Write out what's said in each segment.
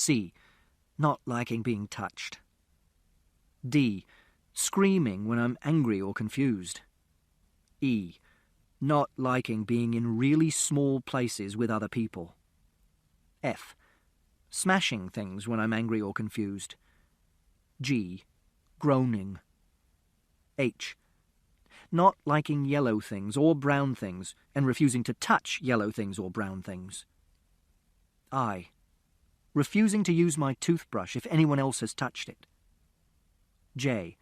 C. Not liking being touched. D. Screaming when I'm angry or confused. E. Not liking being in really small places with other people. F. Smashing things when I'm angry or confused. G. Groaning. H. Not liking yellow things or brown things and refusing to touch yellow things or brown things. I. Refusing to use my toothbrush if anyone else has touched it. J.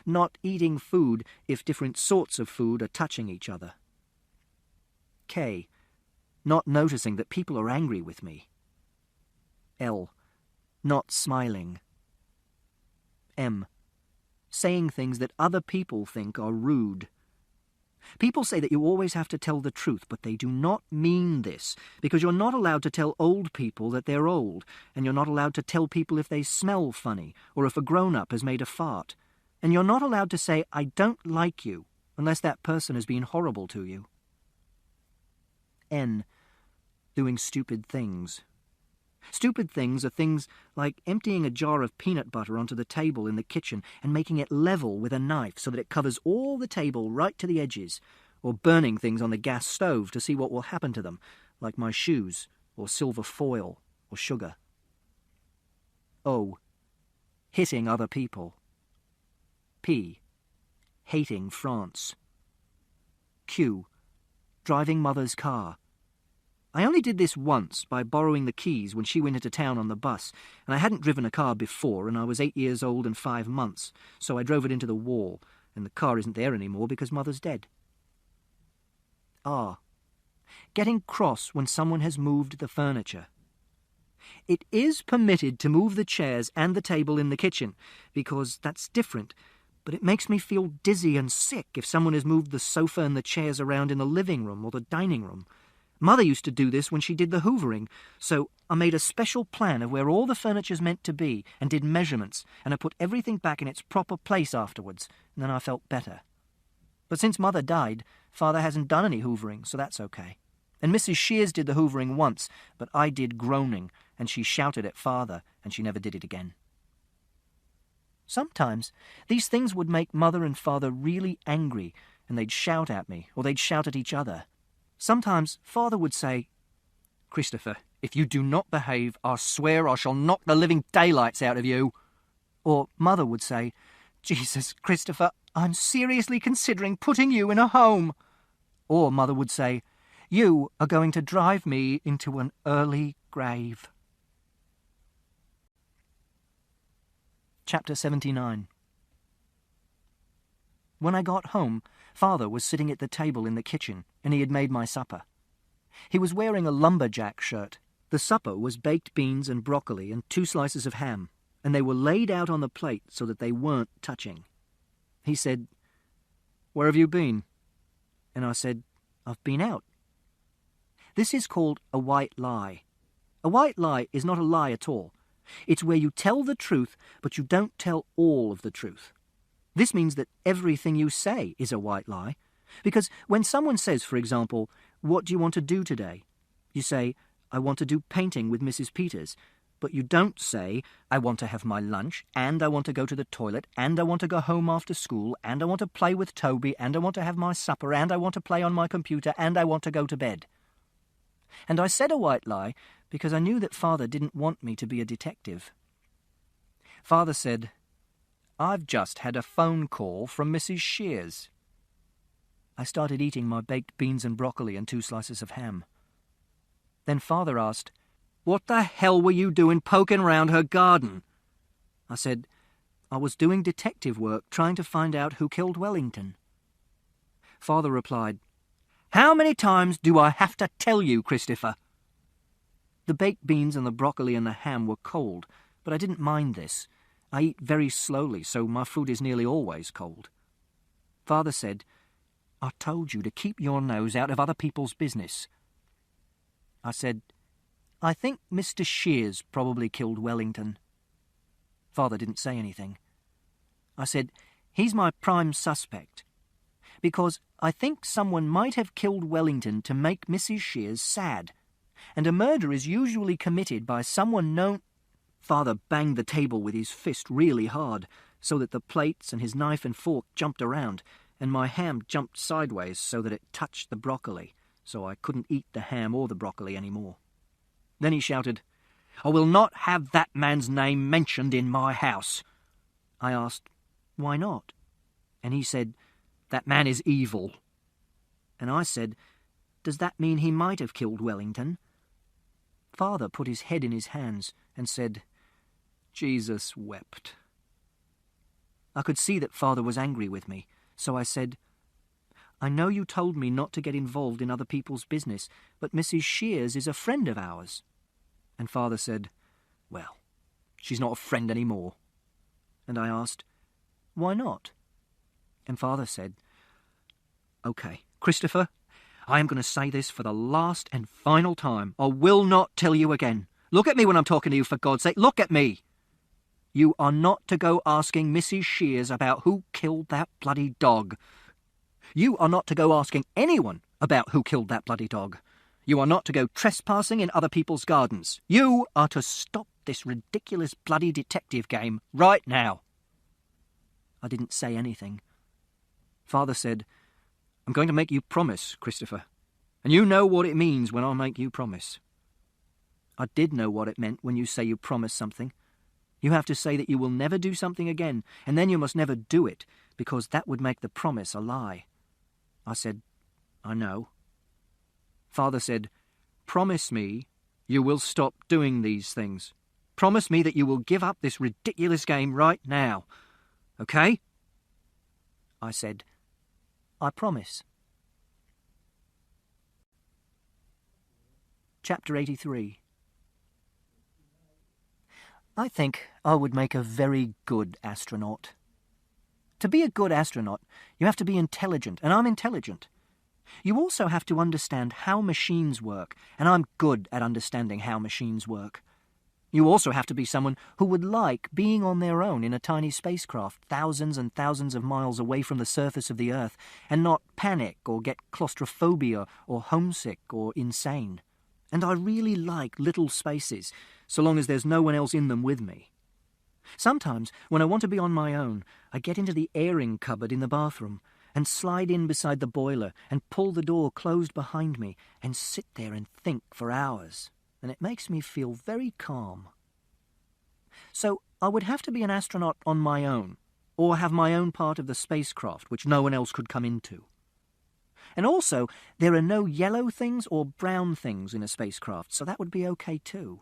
Not eating food if different sorts of food are touching each other. K. Not noticing that people are angry with me. L. Not smiling. M. Saying things that other people think are rude. People say that you always have to tell the truth, but they do not mean this, because you're not allowed to tell old people that they're old, and you're not allowed to tell people if they smell funny, or if a grown-up has made a fart, and you're not allowed to say, "I don't like you," unless that person has been horrible to you. N. Doing stupid things. Stupid things are things like emptying a jar of peanut butter onto the table in the kitchen and making it level with a knife so that it covers all the table right to the edges, or burning things on the gas stove to see what will happen to them, like my shoes, or silver foil, or sugar. O. Hitting other people. P. Hating France. Q. Driving mother's car. I only did this once by borrowing the keys when she went into town on the bus, and I hadn't driven a car before, and I was 8 years old and 5 months, so I drove it into the wall, and the car isn't there anymore because mother's dead. R. Getting cross when someone has moved the furniture. It is permitted to move the chairs and the table in the kitchen, because that's different, but it makes me feel dizzy and sick if someone has moved the sofa and the chairs around in the living room or the dining room. Mother used to do this when she did the hoovering, so I made a special plan of where all the furniture's meant to be and did measurements, and I put everything back in its proper place afterwards, and then I felt better. But since Mother died, Father hasn't done any hoovering, so that's okay. And Mrs. Shears did the hoovering once, but I did groaning, and she shouted at Father, and she never did it again. Sometimes these things would make Mother and Father really angry, and they'd shout at me, or they'd shout at each other. Sometimes Father would say, "Christopher, if you do not behave, I swear I shall knock the living daylights out of you." Or Mother would say, "Jesus, Christopher, I'm seriously considering putting you in a home." Or Mother would say, "You are going to drive me into an early grave." Chapter 79. When I got home, Father was sitting at the table in the kitchen, and he had made my supper. He was wearing a lumberjack shirt. The supper was baked beans and broccoli and 2 slices of ham, and they were laid out on the plate so that they weren't touching. He said, "Where have you been?" And I said, "I've been out." This is called a white lie. A white lie is not a lie at all. It's where you tell the truth, but you don't tell all of the truth. This means that everything you say is a white lie, because when someone says, for example, "What do you want to do today?" you say, "I want to do painting with Mrs. Peters," but you don't say, "I want to have my lunch, and I want to go to the toilet, and I want to go home after school, and I want to play with Toby, and I want to have my supper, and I want to play on my computer, and I want to go to bed." And I said a white lie because I knew that Father didn't want me to be a detective. Father said, "I've just had a phone call from Mrs. Shears." I started eating my baked beans and broccoli and 2 slices of ham. Then Father asked, "What the hell were you doing poking round her garden?" I said, "I was doing detective work trying to find out who killed Wellington." Father replied, "How many times do I have to tell you, Christopher?" The baked beans and the broccoli and the ham were cold, but I didn't mind this. I eat very slowly, so my food is nearly always cold. Father said, "I told you to keep your nose out of other people's business." I said, "I think Mr. Shears probably killed Wellington." Father didn't say anything. I said, "He's my prime suspect, because I think someone might have killed Wellington to make Mrs. Shears sad, and a murder is usually committed by someone known..." Father banged the table with his fist really hard, so that the plates and his knife and fork jumped around, and my ham jumped sideways so that it touched the broccoli, so I couldn't eat the ham or the broccoli anymore. Then he shouted, "I will not have that man's name mentioned in my house." I asked, "Why not?" And he said, "That man is evil." And I said, "Does that mean he might have killed Wellington?" Father put his head in his hands and said, "Jesus wept." I could see that Father was angry with me, so I said, "I know you told me not to get involved in other people's business, but Mrs. Shears is a friend of ours." And Father said, "Well, she's not a friend any more." And I asked, "Why not?" And Father said, "OK, Christopher, I am going to say this for the last and final time. I will not tell you again. Look at me when I'm talking to you, for God's sake. Look at me. You are not to go asking Mrs. Shears about who killed that bloody dog. You are not to go asking anyone about who killed that bloody dog. You are not to go trespassing in other people's gardens. You are to stop this ridiculous bloody detective game right now." I didn't say anything. Father said, "I'm going to make you promise, Christopher, and you know what it means when I make you promise." I did know what it meant when you say you promise something. You have to say that you will never do something again, and then you must never do it, because that would make the promise a lie. I said, "I know." Father said, "Promise me you will stop doing these things. Promise me that you will give up this ridiculous game right now. OK?" I said, "I promise." Chapter 83. I think I would make a very good astronaut. To be a good astronaut, you have to be intelligent, and I'm intelligent. You also have to understand how machines work, and I'm good at understanding how machines work. You also have to be someone who would like being on their own in a tiny spacecraft thousands and thousands of miles away from the surface of the Earth and not panic or get claustrophobia or homesick or insane. And I really like little spaces, so long as there's no one else in them with me. Sometimes, when I want to be on my own, I get into the airing cupboard in the bathroom and slide in beside the boiler and pull the door closed behind me and sit there and think for hours, and it makes me feel very calm. So I would have to be an astronaut on my own, or have my own part of the spacecraft which no one else could come into. And also, there are no yellow things or brown things in a spacecraft, so that would be okay too.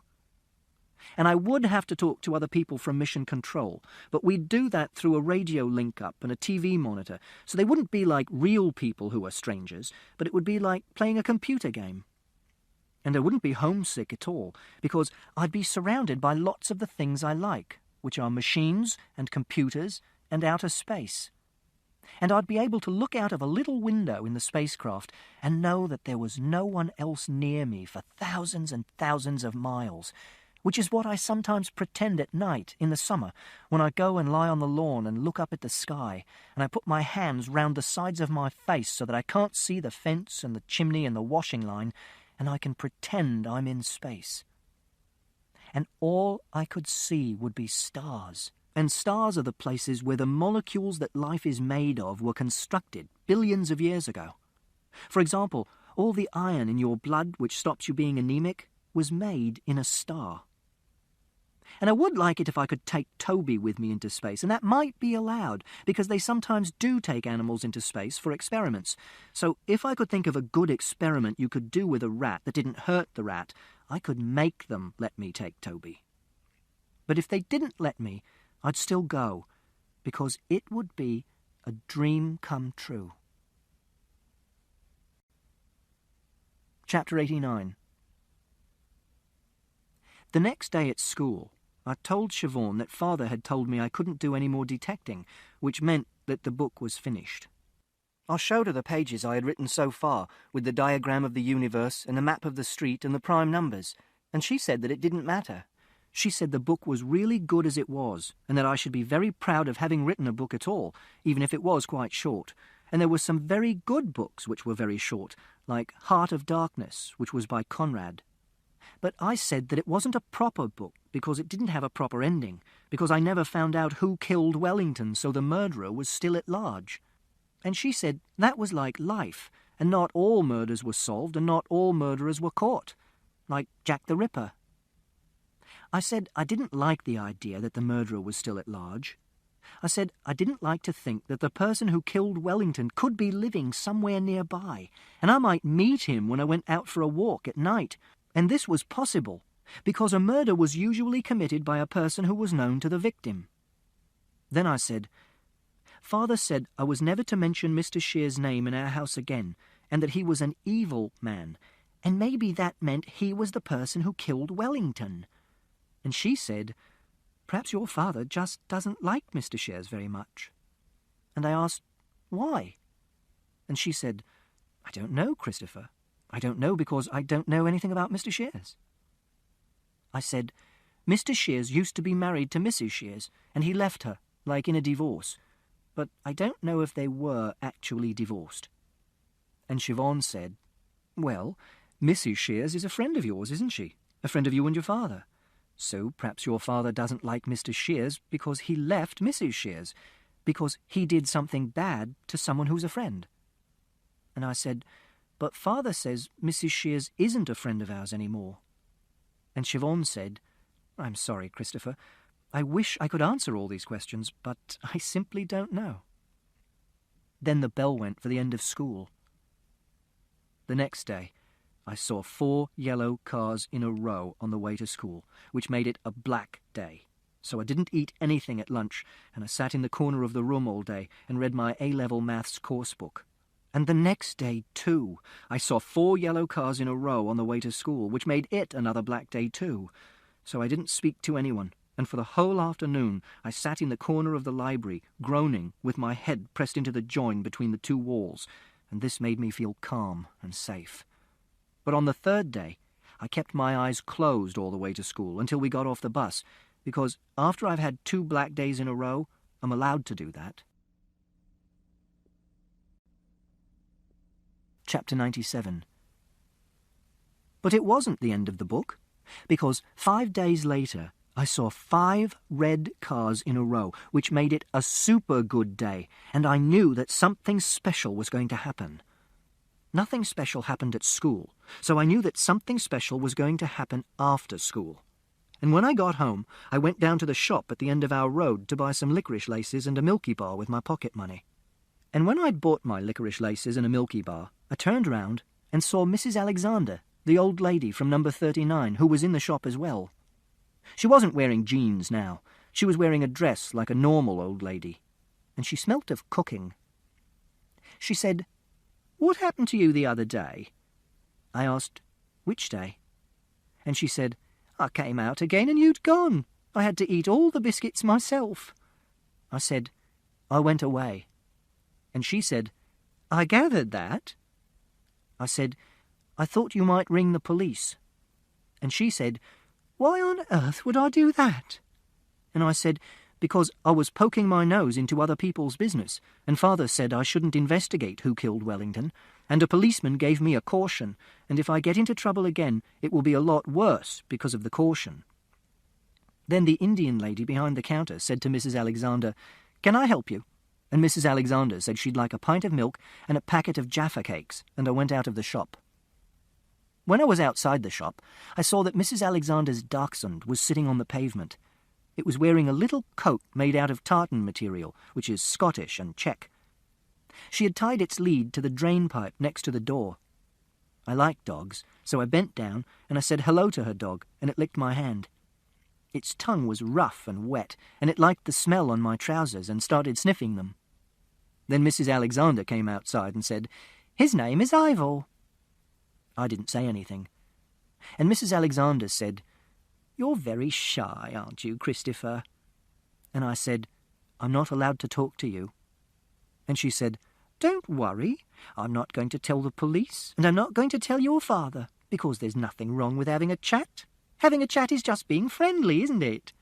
And I would have to talk to other people from Mission Control, but we'd do that through a radio link-up and a TV monitor, so they wouldn't be like real people who are strangers, but it would be like playing a computer game. And I wouldn't be homesick at all, because I'd be surrounded by lots of the things I like, which are machines and computers and outer space. And I'd be able to look out of a little window in the spacecraft and know that there was no one else near me for thousands and thousands of miles, which is what I sometimes pretend at night in the summer when I go and lie on the lawn and look up at the sky, and I put my hands round the sides of my face so that I can't see the fence and the chimney and the washing line, and I can pretend I'm in space. And all I could see would be stars. And stars are the places where the molecules that life is made of were constructed billions of years ago. For example, all the iron in your blood which stops you being anemic was made in a star. And I would like it if I could take Toby with me into space, and that might be allowed, because they sometimes do take animals into space for experiments. So if I could think of a good experiment you could do with a rat that didn't hurt the rat, I could make them let me take Toby. But if they didn't let me, I'd still go, because it would be a dream come true. Chapter 89. The next day at school, I told Siobhan that Father had told me I couldn't do any more detecting, which meant that the book was finished. I showed her the pages I had written so far, with the diagram of the universe and the map of the street and the prime numbers, and she said that it didn't matter. She said the book was really good as it was, and that I should be very proud of having written a book at all, even if it was quite short. And there were some very good books which were very short, like Heart of Darkness, which was by Conrad. But I said that it wasn't a proper book because it didn't have a proper ending, because I never found out who killed Wellington, so the murderer was still at large. And she said that was like life, and not all murders were solved and not all murderers were caught, like Jack the Ripper. I said I didn't like the idea that the murderer was still at large. I said I didn't like to think that the person who killed Wellington could be living somewhere nearby, and I might meet him when I went out for a walk at night, and this was possible, because a murder was usually committed by a person who was known to the victim. Then I said, Father said I was never to mention Mr. Shear's name in our house again, and that he was an evil man, and maybe that meant he was the person who killed Wellington. And she said, perhaps your father just doesn't like Mr. Shears very much. And I asked, why? And she said, I don't know, Christopher. I don't know because I don't know anything about Mr. Shears. I said, Mr. Shears used to be married to Mrs. Shears, and he left her, like in a divorce. But I don't know if they were actually divorced. And Siobhan said, well, Mrs. Shears is a friend of yours, isn't she? A friend of you and your father. So perhaps your father doesn't like Mr. Shears because he left Mrs. Shears, because he did something bad to someone who's a friend. And I said, but Father says Mrs. Shears isn't a friend of ours anymore. And Siobhan said, I'm sorry, Christopher. I wish I could answer all these questions, but I simply don't know. Then the bell went for the end of school. The next day, I saw 4 yellow cars in a row on the way to school, which made it a black day. So I didn't eat anything at lunch, and I sat in the corner of the room all day and read my A-level maths course book. And the next day, too, I saw 4 yellow cars in a row on the way to school, which made it another black day, too. So I didn't speak to anyone, and for the whole afternoon I sat in the corner of the library, groaning, with my head pressed into the join between the 2 walls, and this made me feel calm and safe. But on the 3rd day, I kept my eyes closed all the way to school until we got off the bus, because after I've had 2 black days in a row, I'm allowed to do that. Chapter 97. But it wasn't the end of the book, because 5 days later I saw 5 red cars in a row, which made it a super good day, and I knew that something special was going to happen. Nothing special happened at school, so I knew that something special was going to happen after school. And when I got home, I went down to the shop at the end of our road to buy some licorice laces and a Milky Bar with my pocket money. And when I'd bought my licorice laces and a Milky Bar, I turned round and saw Mrs. Alexander, the old lady from number 39, who was in the shop as well. She wasn't wearing jeans now. She was wearing a dress like a normal old lady, and she smelt of cooking. She said, "What happened to you the other day?" I asked, "Which day?" And she said, "I came out again and you'd gone. I had to eat all the biscuits myself." I said, "I went away." And she said, "I gathered that." I said, "I thought you might ring the police." And she said, "Why on earth would I do that?" And I said, "Because I was poking my nose into other people's business, and Father said I shouldn't investigate who killed Wellington, and a policeman gave me a caution, and if I get into trouble again, it will be a lot worse because of the caution." Then the Indian lady behind the counter said to Mrs. Alexander, "Can I help you?" And Mrs. Alexander said she'd like a pint of milk and a packet of Jaffa cakes, and I went out of the shop. When I was outside the shop, I saw that Mrs. Alexander's dachshund was sitting on the pavement. It was wearing a little coat made out of tartan material, which is Scottish and Czech. She had tied its lead to the drain pipe next to the door. I like dogs, so I bent down and I said hello to her dog, and it licked my hand. Its tongue was rough and wet, and it liked the smell on my trousers and started sniffing them. Then Mrs. Alexander came outside and said, "His name is Ivor." I didn't say anything. And Mrs. Alexander said, "You're very shy, aren't you, Christopher?" And I said, "I'm not allowed to talk to you." And she said, "Don't worry. I'm not going to tell the police, and I'm not going to tell your father, because there's nothing wrong with having a chat. Having a chat is just being friendly, isn't it?"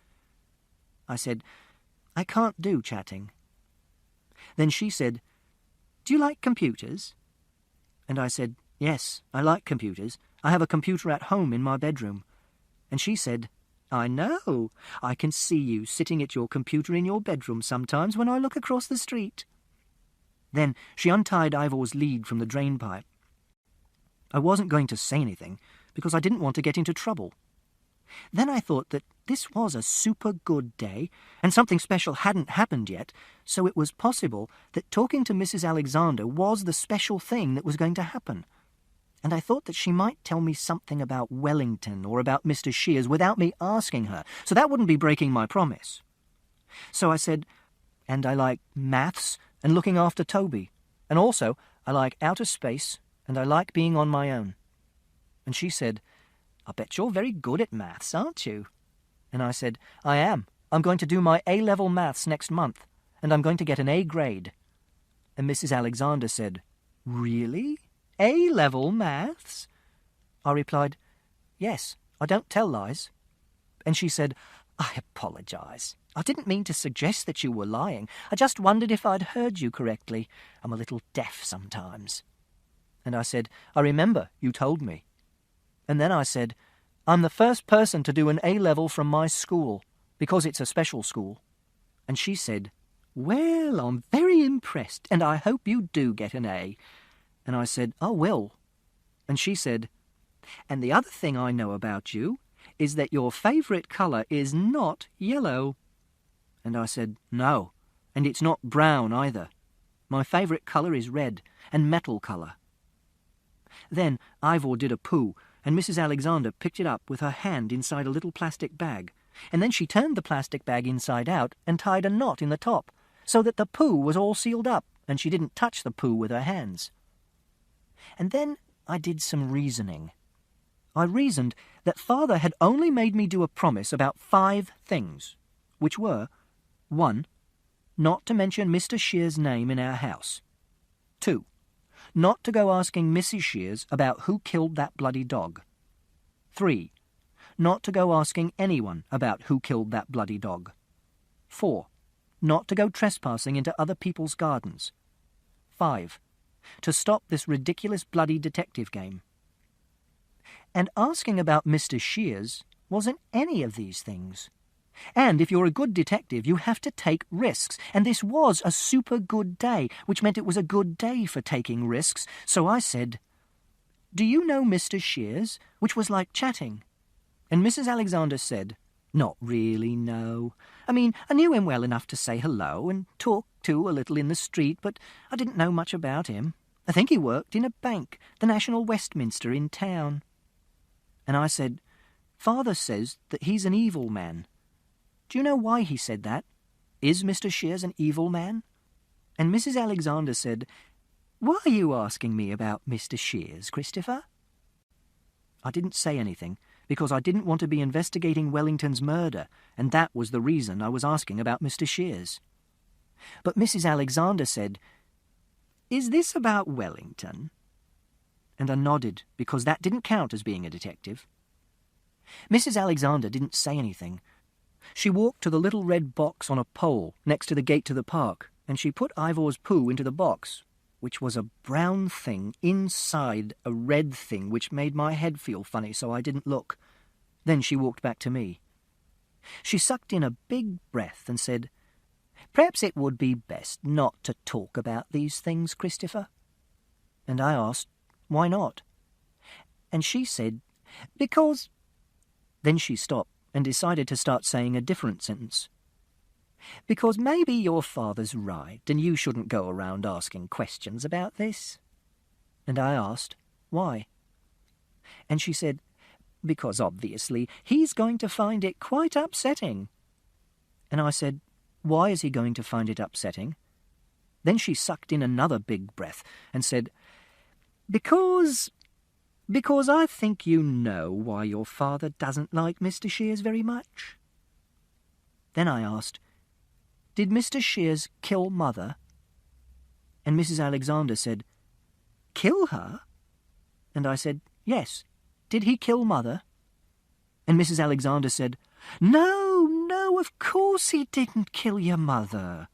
I said, "I can't do chatting." Then she said, "Do you like computers?" And I said, "Yes, I like computers. I have a computer at home in my bedroom. And she said, I know. I can see you sitting at your computer in your bedroom sometimes when I look across the street. Then she untied Ivor's lead from the drain pipe. I wasn't going to say anything because I didn't want to get into trouble. Then I thought that this was a super good day and something special hadn't happened yet, so it was possible that talking to Mrs. Alexander was the special thing that was going to happen. And I thought that she might tell me something about Wellington or about Mr. Shears without me asking her, so that wouldn't be breaking my promise. So I said, and I like maths and looking after Toby, and also I like outer space and I like being on my own. And she said, I bet you're very good at maths, aren't you? And I said, I am. I'm going to do my A-level maths next month, and I'm going to get an A grade. And Mrs. Alexander said, Really? A-level maths? I replied, Yes, I don't tell lies. And she said, I apologise. I didn't mean to suggest that you were lying. I just wondered if I'd heard you correctly. I'm a little deaf sometimes. And I said, I remember, you told me. And then I said, I'm the first person to do an A-level from my school, because it's a special school. And she said, Well, I'm very impressed, and I hope you do get an A. And I said, I will. And she said, And the other thing I know about you is that your favourite colour is not yellow. And I said, No, and it's not brown either. My favourite colour is red, and metal colour. Then Ivor did a poo, and Mrs. Alexander picked it up with her hand inside a little plastic bag, and then she turned the plastic bag inside out and tied a knot in the top, so that the poo was all sealed up, and she didn't touch the poo with her hands. And then I did some reasoning. I reasoned that Father had only made me do a promise about 5 things, which were, 1, not to mention Mr. Shears' name in our house. 2, not to go asking Mrs. Shears about who killed that bloody dog. 3, not to go asking anyone about who killed that bloody dog. 4, not to go trespassing into other people's gardens. 5, to stop this ridiculous bloody detective game. And asking about Mr. Shears wasn't any of these things. And if you're a good detective, you have to take risks. And this was a super good day, which meant it was a good day for taking risks. So I said, Do you know Mr. Shears? Which was like chatting. And Mrs. Alexander said, Not really, no. I mean, I knew him well enough to say hello and talk to a little in the street, but I didn't know much about him. I think he worked in a bank, the National Westminster in town. And I said, Father says that he's an evil man. Do you know why he said that? Is Mr. Shears an evil man? And Mrs. Alexander said, Why are you asking me about Mr. Shears, Christopher? I didn't say anything, because I didn't want to be investigating Wellington's murder, and that was the reason I was asking about Mr. Shears. But Mrs. Alexander said, Is this about Wellington? And I nodded, because that didn't count as being a detective. Mrs. Alexander didn't say anything. She walked to the little red box on a pole next to the gate to the park, and she put Ivor's poo into the box, which was a brown thing inside a red thing which made my head feel funny, so I didn't look. Then she walked back to me. She sucked in a big breath and said, Perhaps it would be best not to talk about these things, Christopher. And I asked, Why not? And she said, Because... Then she stopped and decided to start saying a different sentence. Because maybe your father's right, and you shouldn't go around asking questions about this. And I asked, Why? And she said, Because obviously he's going to find it quite upsetting. And I said, Why is he going to find it upsetting? Then she sucked in another big breath and said, Because I think you know why your father doesn't like Mr. Shears very much. Then I asked, Did Mr. Shears kill Mother? And Mrs. Alexander said, Kill her? And I said, Yes. Did he kill Mother? And Mrs. Alexander said, No, of course he didn't kill your mother.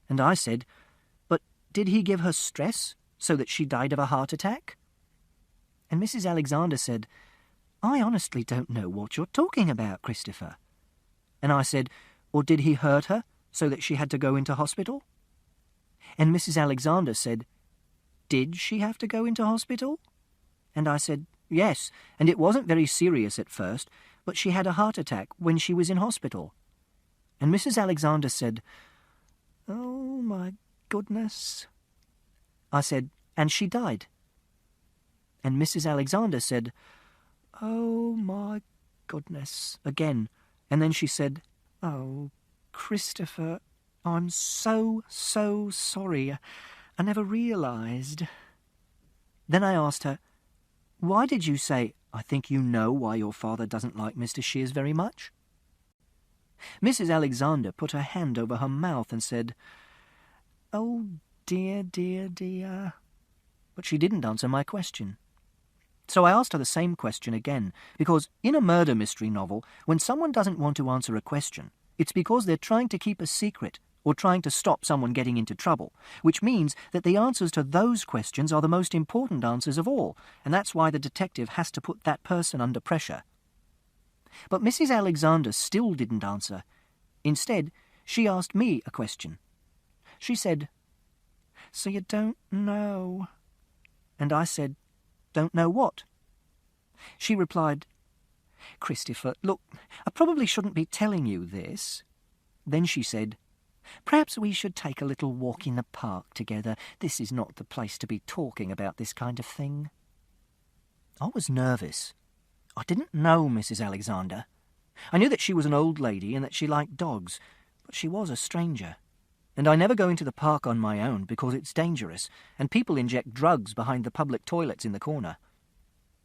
And I said, But did he give her stress so that she died of a heart attack? And Mrs. Alexander said, "I honestly don't know what you're talking about, Christopher." And I said, "Or did he hurt her so that she had to go into hospital?" And Mrs. Alexander said, "Did she have to go into hospital?" And I said, "Yes, and it wasn't very serious at first, but she had a heart attack when she was in hospital." And Mrs. Alexander said, "Oh, my goodness." I said, "And she died?" And Mrs. Alexander said, "Oh, my goodness," again. And then she said, "Oh, Christopher, I'm so sorry. I never realized." Then I asked her, "Why did you say, 'I think you know why your father doesn't like Mr. Shears very much'?" Mrs. Alexander put her hand over her mouth and said, "Oh, dear, dear, dear." But she didn't answer my question. So I asked her the same question again, because in a murder mystery novel, when someone doesn't want to answer a question, it's because they're trying to keep a secret or trying to stop someone getting into trouble, which means that the answers to those questions are the most important answers of all, and that's why the detective has to put that person under pressure. But Mrs. Alexander still didn't answer. Instead, she asked me a question. She said, "So you don't know?" And I said, "Don't know what?" She replied, "Christopher, look, I probably shouldn't be telling you this." Then she said, "Perhaps we should take a little walk in the park together. This is not the place to be talking about this kind of thing." I was nervous. I didn't know Mrs. Alexander. I knew that she was an old lady and that she liked dogs, but she was a stranger. And I never go into the park on my own because it's dangerous, and people inject drugs behind the public toilets in the corner.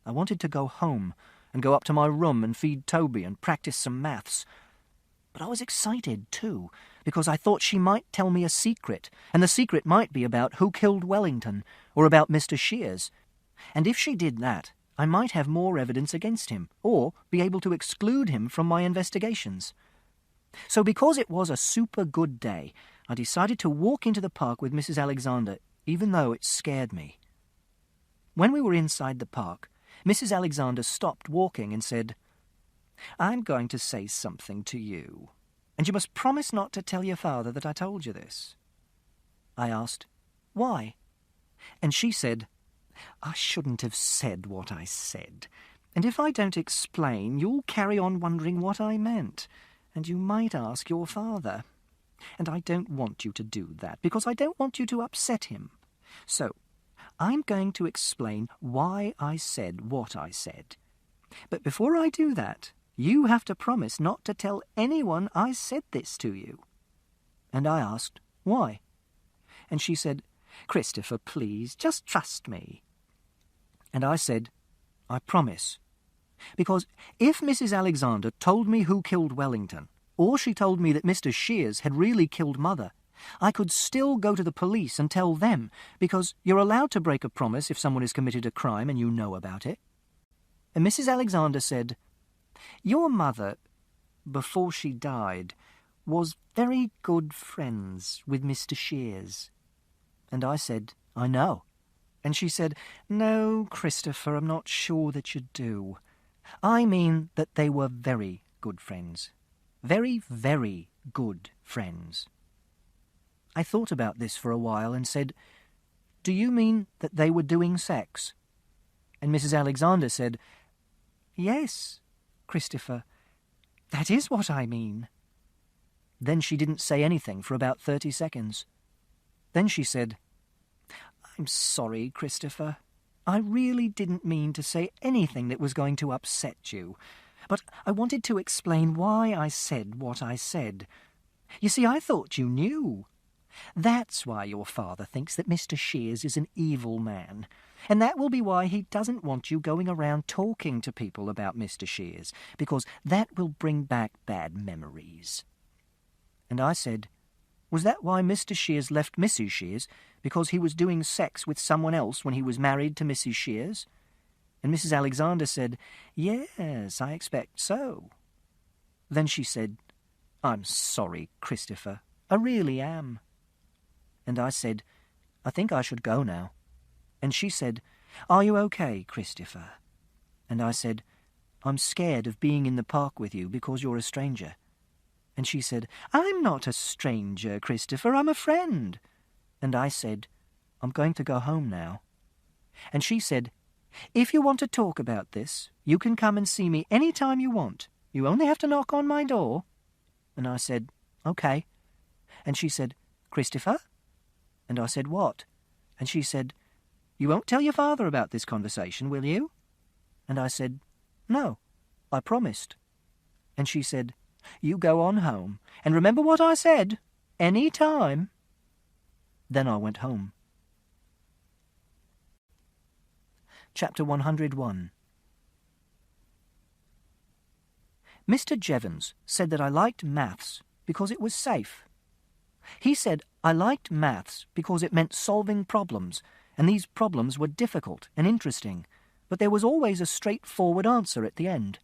I wanted to go home and go up to my room and feed Toby and practice some maths. But I was excited, too, because I thought she might tell me a secret, and the secret might be about who killed Wellington, or about Mr. Shears. And if she did that, I might have more evidence against him, or be able to exclude him from my investigations. So because it was a super good day, I decided to walk into the park with Mrs. Alexander, even though it scared me. When we were inside the park, Mrs. Alexander stopped walking and said, "I'm going to say something to you, and you must promise not to tell your father that I told you this." I asked, "Why?" And she said, "I shouldn't have said what I said, and if I don't explain, you'll carry on wondering what I meant, and you might ask your father. And I don't want you to do that, because I don't want you to upset him. So, I'm going to explain why I said what I said. But before I do that, you have to promise not to tell anyone I said this to you." And I asked, "Why?" And she said, "Christopher, please, just trust me." And I said, "I promise. Because if Mrs. Alexander told me who killed Wellington, or she told me that Mr. Shears had really killed Mother, I could still go to the police and tell them, because you're allowed to break a promise if someone has committed a crime and you know about it." And Mrs. Alexander said, "Your mother, before she died, was very good friends with Mr. Shears." And I said, "I know." And she said, "No, Christopher, I'm not sure that you do. I mean that they were very good friends. Very, very good friends." I thought about this for a while and said, "Do you mean that they were doing sex?" And Mrs. Alexander said, "Yes, Christopher, that is what I mean." Then she didn't say anything for about 30 seconds. Then she said, "I'm sorry, Christopher. I really didn't mean to say anything that was going to upset you, but I wanted to explain why I said what I said. You see, I thought you knew. That's why your father thinks that Mr. Shears is an evil man, and that will be why he doesn't want you going around talking to people about Mr. Shears, because that will bring back bad memories." And I said, "Was that why Mr. Shears left Mrs. Shears, because he was doing sex with someone else when he was married to Mrs. Shears?" And Mrs. Alexander said, "Yes, I expect so." Then she said, "I'm sorry, Christopher. I really am." And I said, "I think I should go now." And she said, "Are you okay, Christopher?" And I said, "I'm scared of being in the park with you because you're a stranger." And she said, "I'm not a stranger, Christopher, I'm a friend." And I said, "I'm going to go home now." And she said, "If you want to talk about this, you can come and see me any time you want. You only have to knock on my door." And I said, "Okay." And she said, "Christopher?" And I said, "What?" And she said, "You won't tell your father about this conversation, will you?" And I said, "No, I promised." And she said, "You go on home, and remember what I said, any time." Then I went home. Chapter 101. Mr. Jevons said that I liked maths because it was safe. He said I liked maths because it meant solving problems, and these problems were difficult and interesting, but there was always a straightforward answer at the end.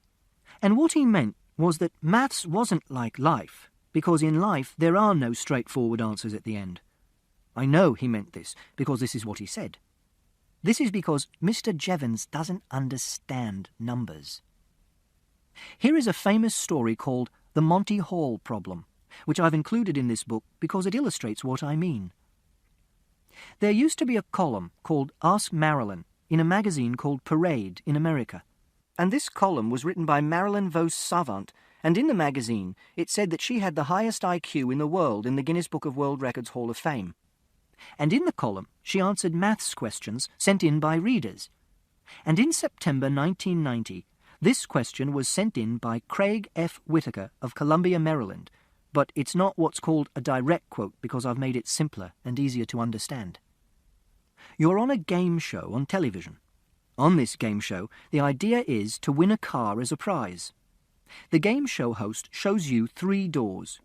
And what he meant was that maths wasn't like life, because in life there are no straightforward answers at the end. I know he meant this, because this is what he said. This is because Mr. Jevons doesn't understand numbers. Here is a famous story called The Monty Hall Problem, which I've included in this book because it illustrates what I mean. There used to be a column called Ask Marilyn in a magazine called Parade in America. And this column was written by Marilyn Vos Savant, and in the magazine it said that she had the highest IQ in the world in the Guinness Book of World Records Hall of Fame. And in the column she answered maths questions sent in by readers. And in September 1990, this question was sent in by Craig F. Whitaker of Columbia, Maryland, but it's not what's called a direct quote because I've made it simpler and easier to understand. You're on a game show on television. On this game show, the idea is to win a car as a prize. The game show host shows you 3 doors.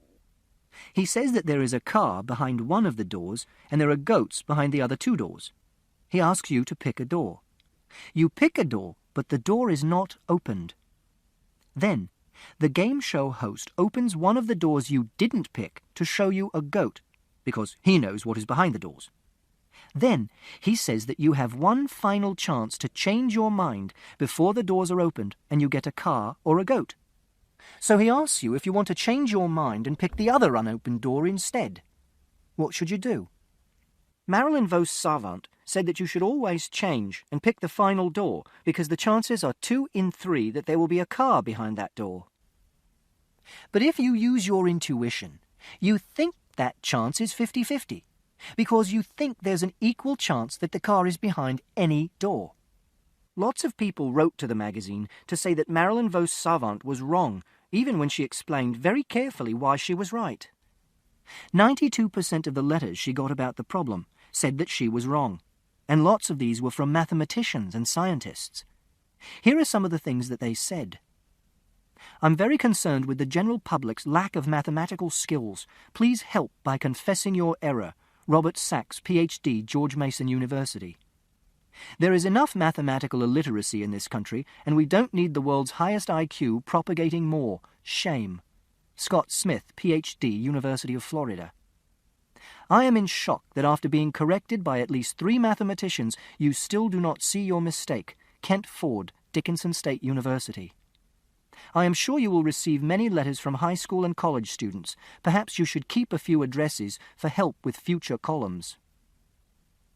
He says that there is a car behind one of the doors and there are goats behind the other 2 doors. He asks you to pick a door. You pick a door, but the door is not opened. Then, the game show host opens one of the doors you didn't pick to show you a goat, because he knows what is behind the doors. Then, he says that you have one final chance to change your mind before the doors are opened and you get a car or a goat. So he asks you if you want to change your mind and pick the other unopened door instead. What should you do? Marilyn Vos Savant said that you should always change and pick the final door because the chances are 2 in 3 that there will be a car behind that door. But if you use your intuition, you think that chance is 50-50 because you think there's an equal chance that the car is behind any door. Lots of people wrote to the magazine to say that Marilyn Vos Savant was wrong, even when she explained very carefully why she was right. 92% of the letters she got about the problem said that she was wrong, and lots of these were from mathematicians and scientists. Here are some of the things that they said. "I'm very concerned with the general public's lack of mathematical skills. Please help by confessing your error. Robert Sachs, Ph.D., George Mason University. There is enough mathematical illiteracy in this country, and we don't need the world's highest IQ propagating more. Shame. Scott Smith, Ph.D., University of Florida. I am in shock that after being corrected by at least 3 mathematicians, you still do not see your mistake. Kent Ford, Dickinson State University. I am sure you will receive many letters from high school and college students. Perhaps you should keep a few addresses for help with future columns.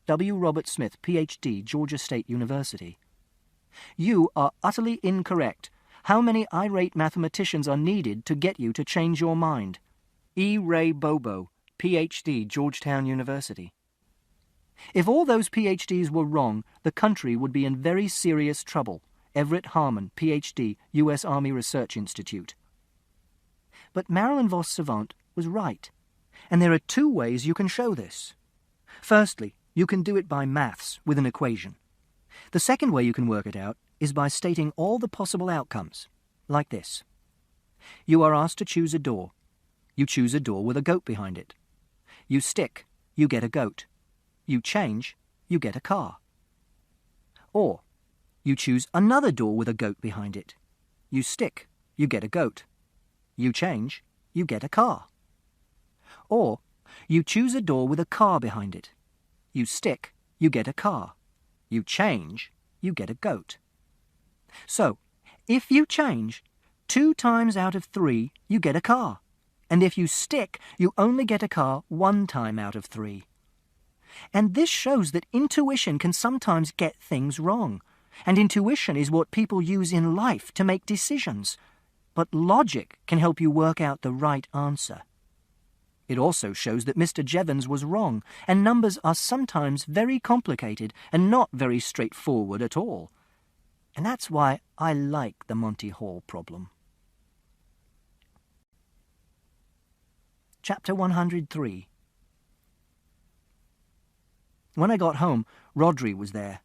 W. Robert Smith, Ph.D., Georgia State University. You are utterly incorrect. How many irate mathematicians are needed to get you to change your mind? E. Ray Bobo, Ph.D., Georgetown University. If all those PhDs were wrong, the country would be in very serious trouble. Everett Harmon, Ph.D., U.S. Army Research Institute. But Marilyn Vos Savant was right, and there are 2 ways you can show this. Firstly, you can do it by maths with an equation. The second way you can work it out is by stating all the possible outcomes, like this. You are asked to choose a door. You choose a door with a goat behind it. You stick, you get a goat. You change, you get a car. Or, you choose another door with a goat behind it. You stick, you get a goat. You change, you get a car. Or, you choose a door with a car behind it. You stick, you get a car. you change, you get a goat. So, if you change, 2 times out of 3 you get a car. And if you stick, you only get a car 1 time out of 3. And this shows that intuition can sometimes get things wrong. And intuition is what people use in life to make decisions. But logic can help you work out the right answer. It also shows that Mr. Jevons was wrong, and numbers are sometimes very complicated and not very straightforward at all. And that's why I like the Monty Hall problem. Chapter 103. When I got home, Rhodri was there.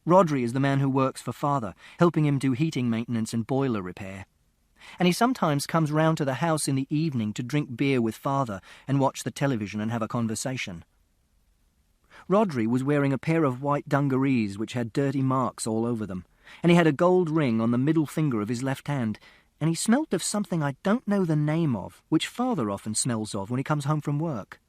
Rhodri is the man who works for Father, helping him do heating maintenance and boiler repair. And he sometimes comes round to the house in the evening to drink beer with Father and watch the television and have a conversation. Rhodri was wearing a pair of white dungarees which had dirty marks all over them, and he had a gold ring on the middle finger of his left hand, and he smelt of something I don't know the name of, which Father often smells of when he comes home from work.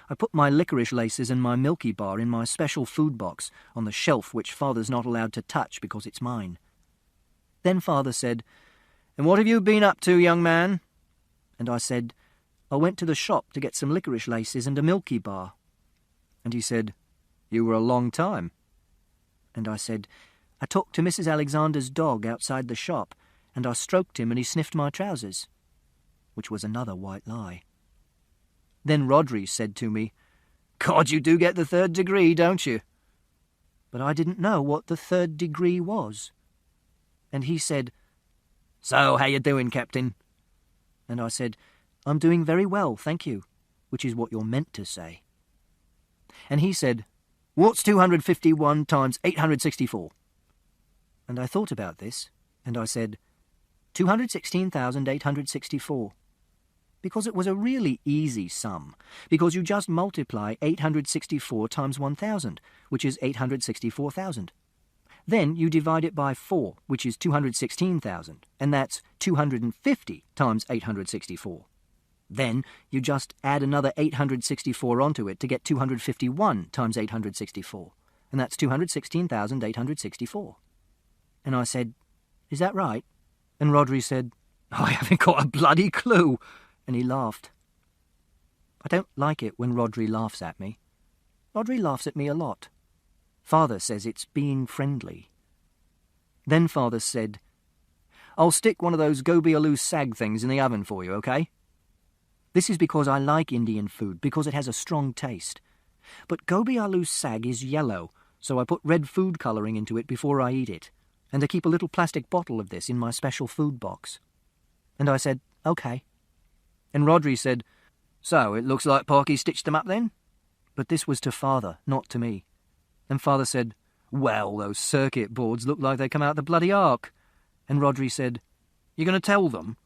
I put my licorice laces and my Milky Bar in my special food box on the shelf which Father's not allowed to touch because it's mine. Then Father said, "And what have you been up to, young man?" And I said, "I went to the shop to get some licorice laces and a Milky Bar." And he said, "You were a long time." And I said, "I talked to Mrs. Alexander's dog outside the shop, and I stroked him and he sniffed my trousers," which was another white lie. Then Rhodri said to me, "God, you do get the 3rd degree, don't you?" But I didn't know what the 3rd degree was. And he said, "So, how you doing, Captain?" And I said, "I'm doing very well, thank you," which is what you're meant to say. And he said, "What's 251 times 864? And I thought about this, and I said, 216,864. Because it was a really easy sum, because you just multiply 864 times 1,000, which is 864,000. Then you divide it by 4, which is 216,000, and that's 250 times 864. Then you just add another 864 onto it to get 251 times 864, and that's 216,864. And I said, "Is that right?" And Rhodri said, "I haven't got a bloody clue," and he laughed. I don't like it when Rhodri laughs at me. Rhodri laughs at me a lot. Father says it's being friendly. Then Father said, "I'll stick one of those gobi aloo sag things in the oven for you, okay?" This is because I like Indian food, because it has a strong taste. But gobi aloo sag is yellow, so I put red food colouring into it before I eat it, and I keep a little plastic bottle of this in my special food box. And I said, "Okay." And Rhodri said, "So, it looks like Parky stitched them up then?" But this was to Father, not to me. And Father said, "Well, those circuit boards look like they come out the bloody ark." And Rhodri said, "You going to tell them?"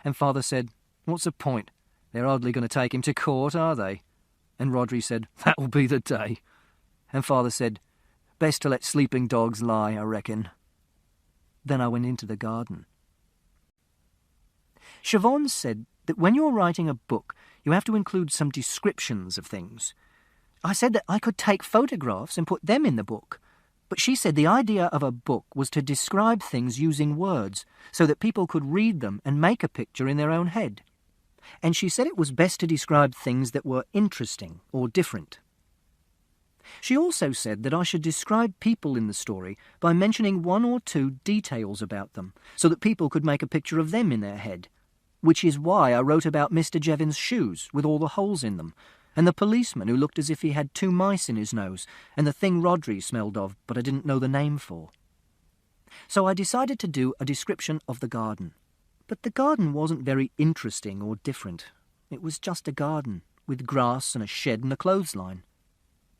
And Father said, "What's the point? They're hardly going to take him to court, are they?" And Rhodri said, "That'll be the day." And Father said, "Best to let sleeping dogs lie, I reckon." Then I went into the garden. Siobhan said that when you're writing a book, you have to include some descriptions of things. I said that I could take photographs and put them in the book, but she said the idea of a book was to describe things using words so that people could read them and make a picture in their own head. And she said it was best to describe things that were interesting or different. She also said that I should describe people in the story by mentioning 1 or 2 details about them, so that people could make a picture of them in their head, which is why I wrote about Mr. Jevons' shoes with all the holes in them, and the policeman who looked as if he had 2 mice in his nose, and the thing Rhodri smelled of, but I didn't know the name for. So I decided to do a description of the garden. But the garden wasn't very interesting or different. It was just a garden, with grass and a shed and a clothesline.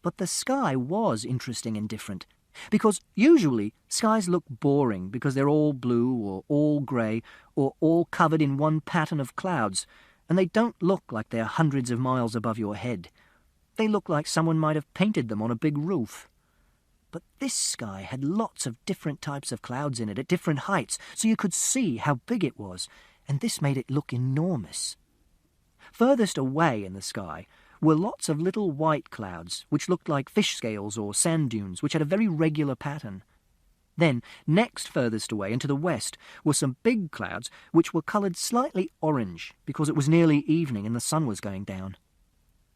But the sky was interesting and different, because usually skies look boring because they're all blue or all grey or all covered in one pattern of clouds, and they don't look like they're hundreds of miles above your head. They look like someone might have painted them on a big roof. But this sky had lots of different types of clouds in it at different heights, so you could see how big it was, and this made it look enormous. Furthest away in the sky were lots of little white clouds, which looked like fish scales or sand dunes, which had a very regular pattern. Then, next furthest away and to the west, were some big clouds which were coloured slightly orange because it was nearly evening and the sun was going down.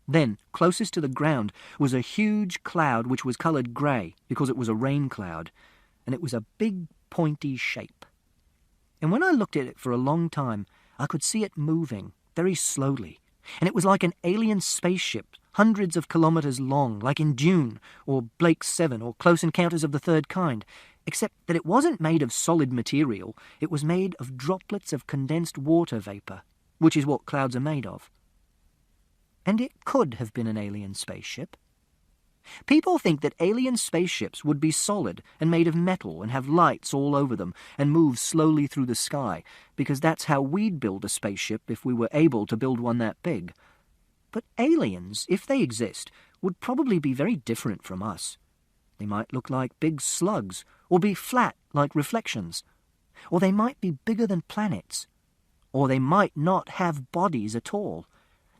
Then, closest to the ground, was a huge cloud which was coloured grey because it was a rain cloud, and it was a big pointy shape. And when I looked at it for a long time, I could see it moving, very slowly, and it was like an alien spaceship, hundreds of kilometres long, like in Dune, or Blake's 7, or Close Encounters of the Third Kind, except that it wasn't made of solid material, it was made of droplets of condensed water vapour, which is what clouds are made of. And it could have been an alien spaceship. People think that alien spaceships would be solid and made of metal and have lights all over them and move slowly through the sky, because that's how we'd build a spaceship if we were able to build one that big. But aliens, if they exist, would probably be very different from us. They might look like big slugs, or be flat like reflections, or they might be bigger than planets, or they might not have bodies at all.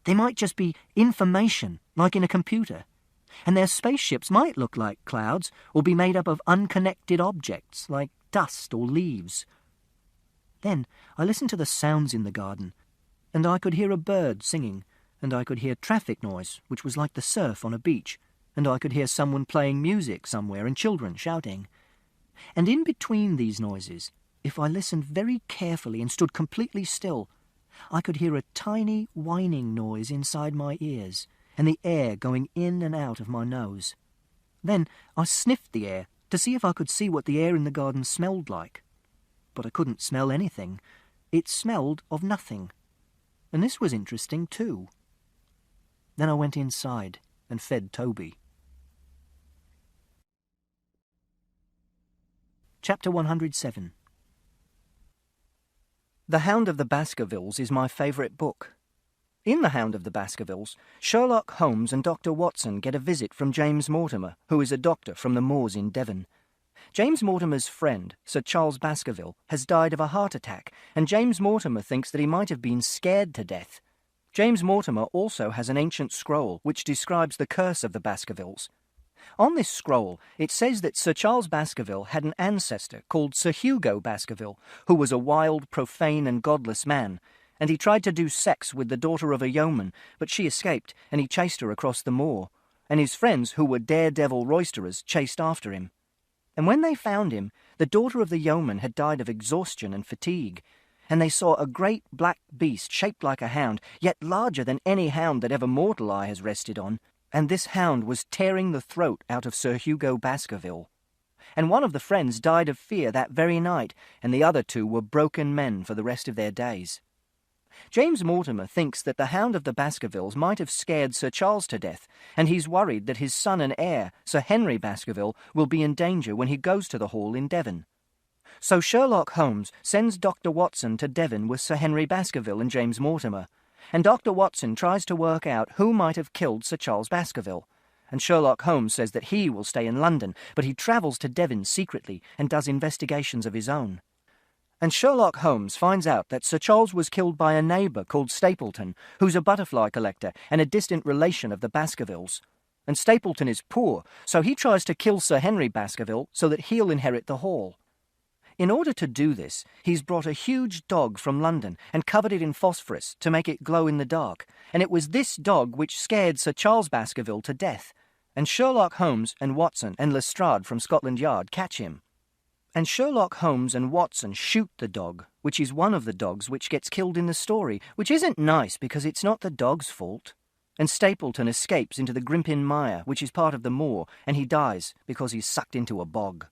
They might just be information, like in a computer. And their spaceships might look like clouds, or be made up of unconnected objects, like dust or leaves. Then I listened to the sounds in the garden, and I could hear a bird singing, and I could hear traffic noise, which was like the surf on a beach, and I could hear someone playing music somewhere and children shouting. And in between these noises, if I listened very carefully and stood completely still, I could hear a tiny whining noise inside my ears, and the air going in and out of my nose. Then I sniffed the air to see if I could see what the air in the garden smelled like. But I couldn't smell anything. It smelled of nothing. And this was interesting too. Then I went inside and fed Toby. Chapter 107. The Hound of the Baskervilles is my favourite book. In The Hound of the Baskervilles, Sherlock Holmes and Dr. Watson get a visit from James Mortimer, who is a doctor from the moors in Devon. James Mortimer's friend, Sir Charles Baskerville, has died of a heart attack, and James Mortimer thinks that he might have been scared to death. James Mortimer also has an ancient scroll which describes the curse of the Baskervilles. On this scroll, it says that Sir Charles Baskerville had an ancestor called Sir Hugo Baskerville, who was a wild, profane and godless man, and he tried to do sex with the daughter of a yeoman, but she escaped, and he chased her across the moor, and his friends, who were daredevil roisterers, chased after him. And when they found him, the daughter of the yeoman had died of exhaustion and fatigue, and they saw a great black beast shaped like a hound, yet larger than any hound that ever mortal eye has rested on, and this hound was tearing the throat out of Sir Hugo Baskerville. And one of the friends died of fear that very night, and the other two were broken men for the rest of their days. James Mortimer thinks that the Hound of the Baskervilles might have scared Sir Charles to death, and he's worried that his son and heir, Sir Henry Baskerville, will be in danger when he goes to the Hall in Devon. So Sherlock Holmes sends Dr. Watson to Devon with Sir Henry Baskerville and James Mortimer, and Dr. Watson tries to work out who might have killed Sir Charles Baskerville, and Sherlock Holmes says that he will stay in London, but he travels to Devon secretly and does investigations of his own. And Sherlock Holmes finds out that Sir Charles was killed by a neighbour called Stapleton, who's a butterfly collector and a distant relation of the Baskervilles. And Stapleton is poor, so he tries to kill Sir Henry Baskerville so that he'll inherit the Hall. In order to do this, he's brought a huge dog from London and covered it in phosphorus to make it glow in the dark, and it was this dog which scared Sir Charles Baskerville to death, and Sherlock Holmes and Watson and Lestrade from Scotland Yard catch him. And Sherlock Holmes and Watson shoot the dog, which is one of the dogs which gets killed in the story, which isn't nice because it's not the dog's fault. And Stapleton escapes into the Grimpen Mire, which is part of the moor, and he dies because he's sucked into a bog.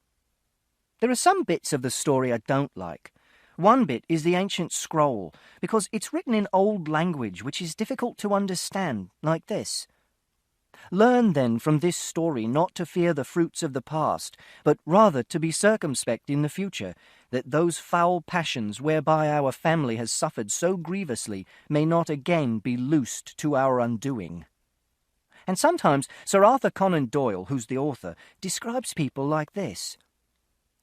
There are some bits of the story I don't like. One bit is the ancient scroll, because it's written in old language which is difficult to understand, like this. Learn then from this story not to fear the fruits of the past, but rather to be circumspect in the future, that those foul passions whereby our family has suffered so grievously may not again be loosed to our undoing. And sometimes Sir Arthur Conan Doyle, who's the author, describes people like this.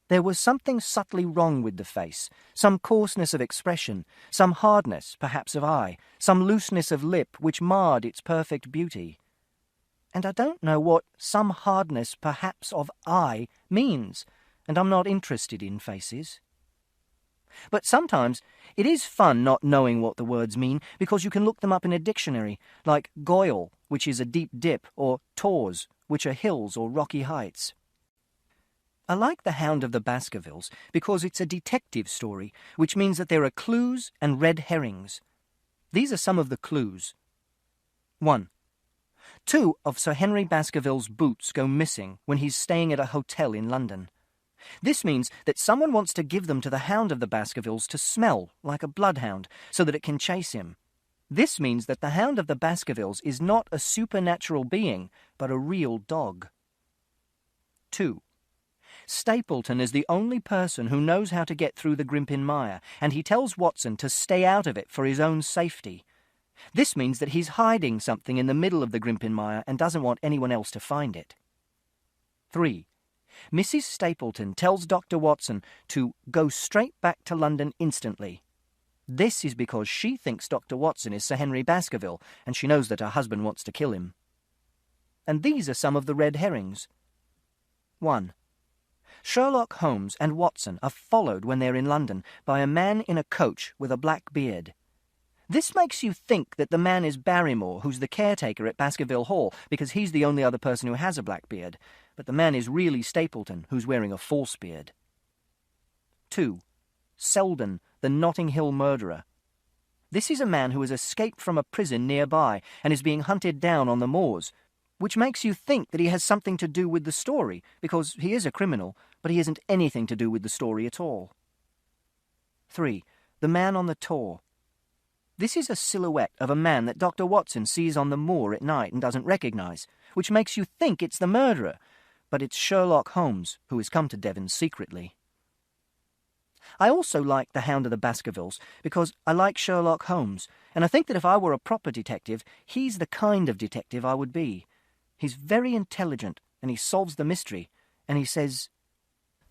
There was something subtly wrong with the face, some coarseness of expression, some hardness, perhaps of eye, some looseness of lip which marred its perfect beauty. And I don't know what some hardness, perhaps, of eye means, and I'm not interested in faces. But sometimes it is fun not knowing what the words mean, because you can look them up in a dictionary, like goyle, which is a deep dip, or tors, which are hills or rocky heights. I like The Hound of the Baskervilles because it's a detective story, which means that there are clues and red herrings. These are some of the clues. 1. 2 of Sir Henry Baskerville's boots go missing when he's staying at a hotel in London. This means that someone wants to give them to the Hound of the Baskervilles to smell, like a bloodhound, so that it can chase him. This means that the Hound of the Baskervilles is not a supernatural being, but a real dog. 2. Stapleton is the only person who knows how to get through the Grimpen Mire, and he tells Watson to stay out of it for his own safety. This means that he's hiding something in the middle of the Grimpen Mire and doesn't want anyone else to find it. 3. Mrs. Stapleton tells Dr. Watson to go straight back to London instantly. This is because she thinks Dr. Watson is Sir Henry Baskerville, and she knows that her husband wants to kill him. And these are some of the red herrings. 1. Sherlock Holmes and Watson are followed when they're in London by a man in a coach with a black beard. This makes you think that the man is Barrymore, who's the caretaker at Baskerville Hall, because he's the only other person who has a black beard, but the man is really Stapleton, who's wearing a false beard. 2. Selden, the Notting Hill murderer. This is a man who has escaped from a prison nearby and is being hunted down on the moors, which makes you think that he has something to do with the story, because he is a criminal, but he isn't anything to do with the story at all. 3. The man on the tor. This is a silhouette of a man that Dr. Watson sees on the moor at night and doesn't recognise, which makes you think it's the murderer, but it's Sherlock Holmes, who has come to Devon secretly. I also like The Hound of the Baskervilles because I like Sherlock Holmes, and I think that if I were a proper detective, he's the kind of detective I would be. He's very intelligent, and he solves the mystery, and he says,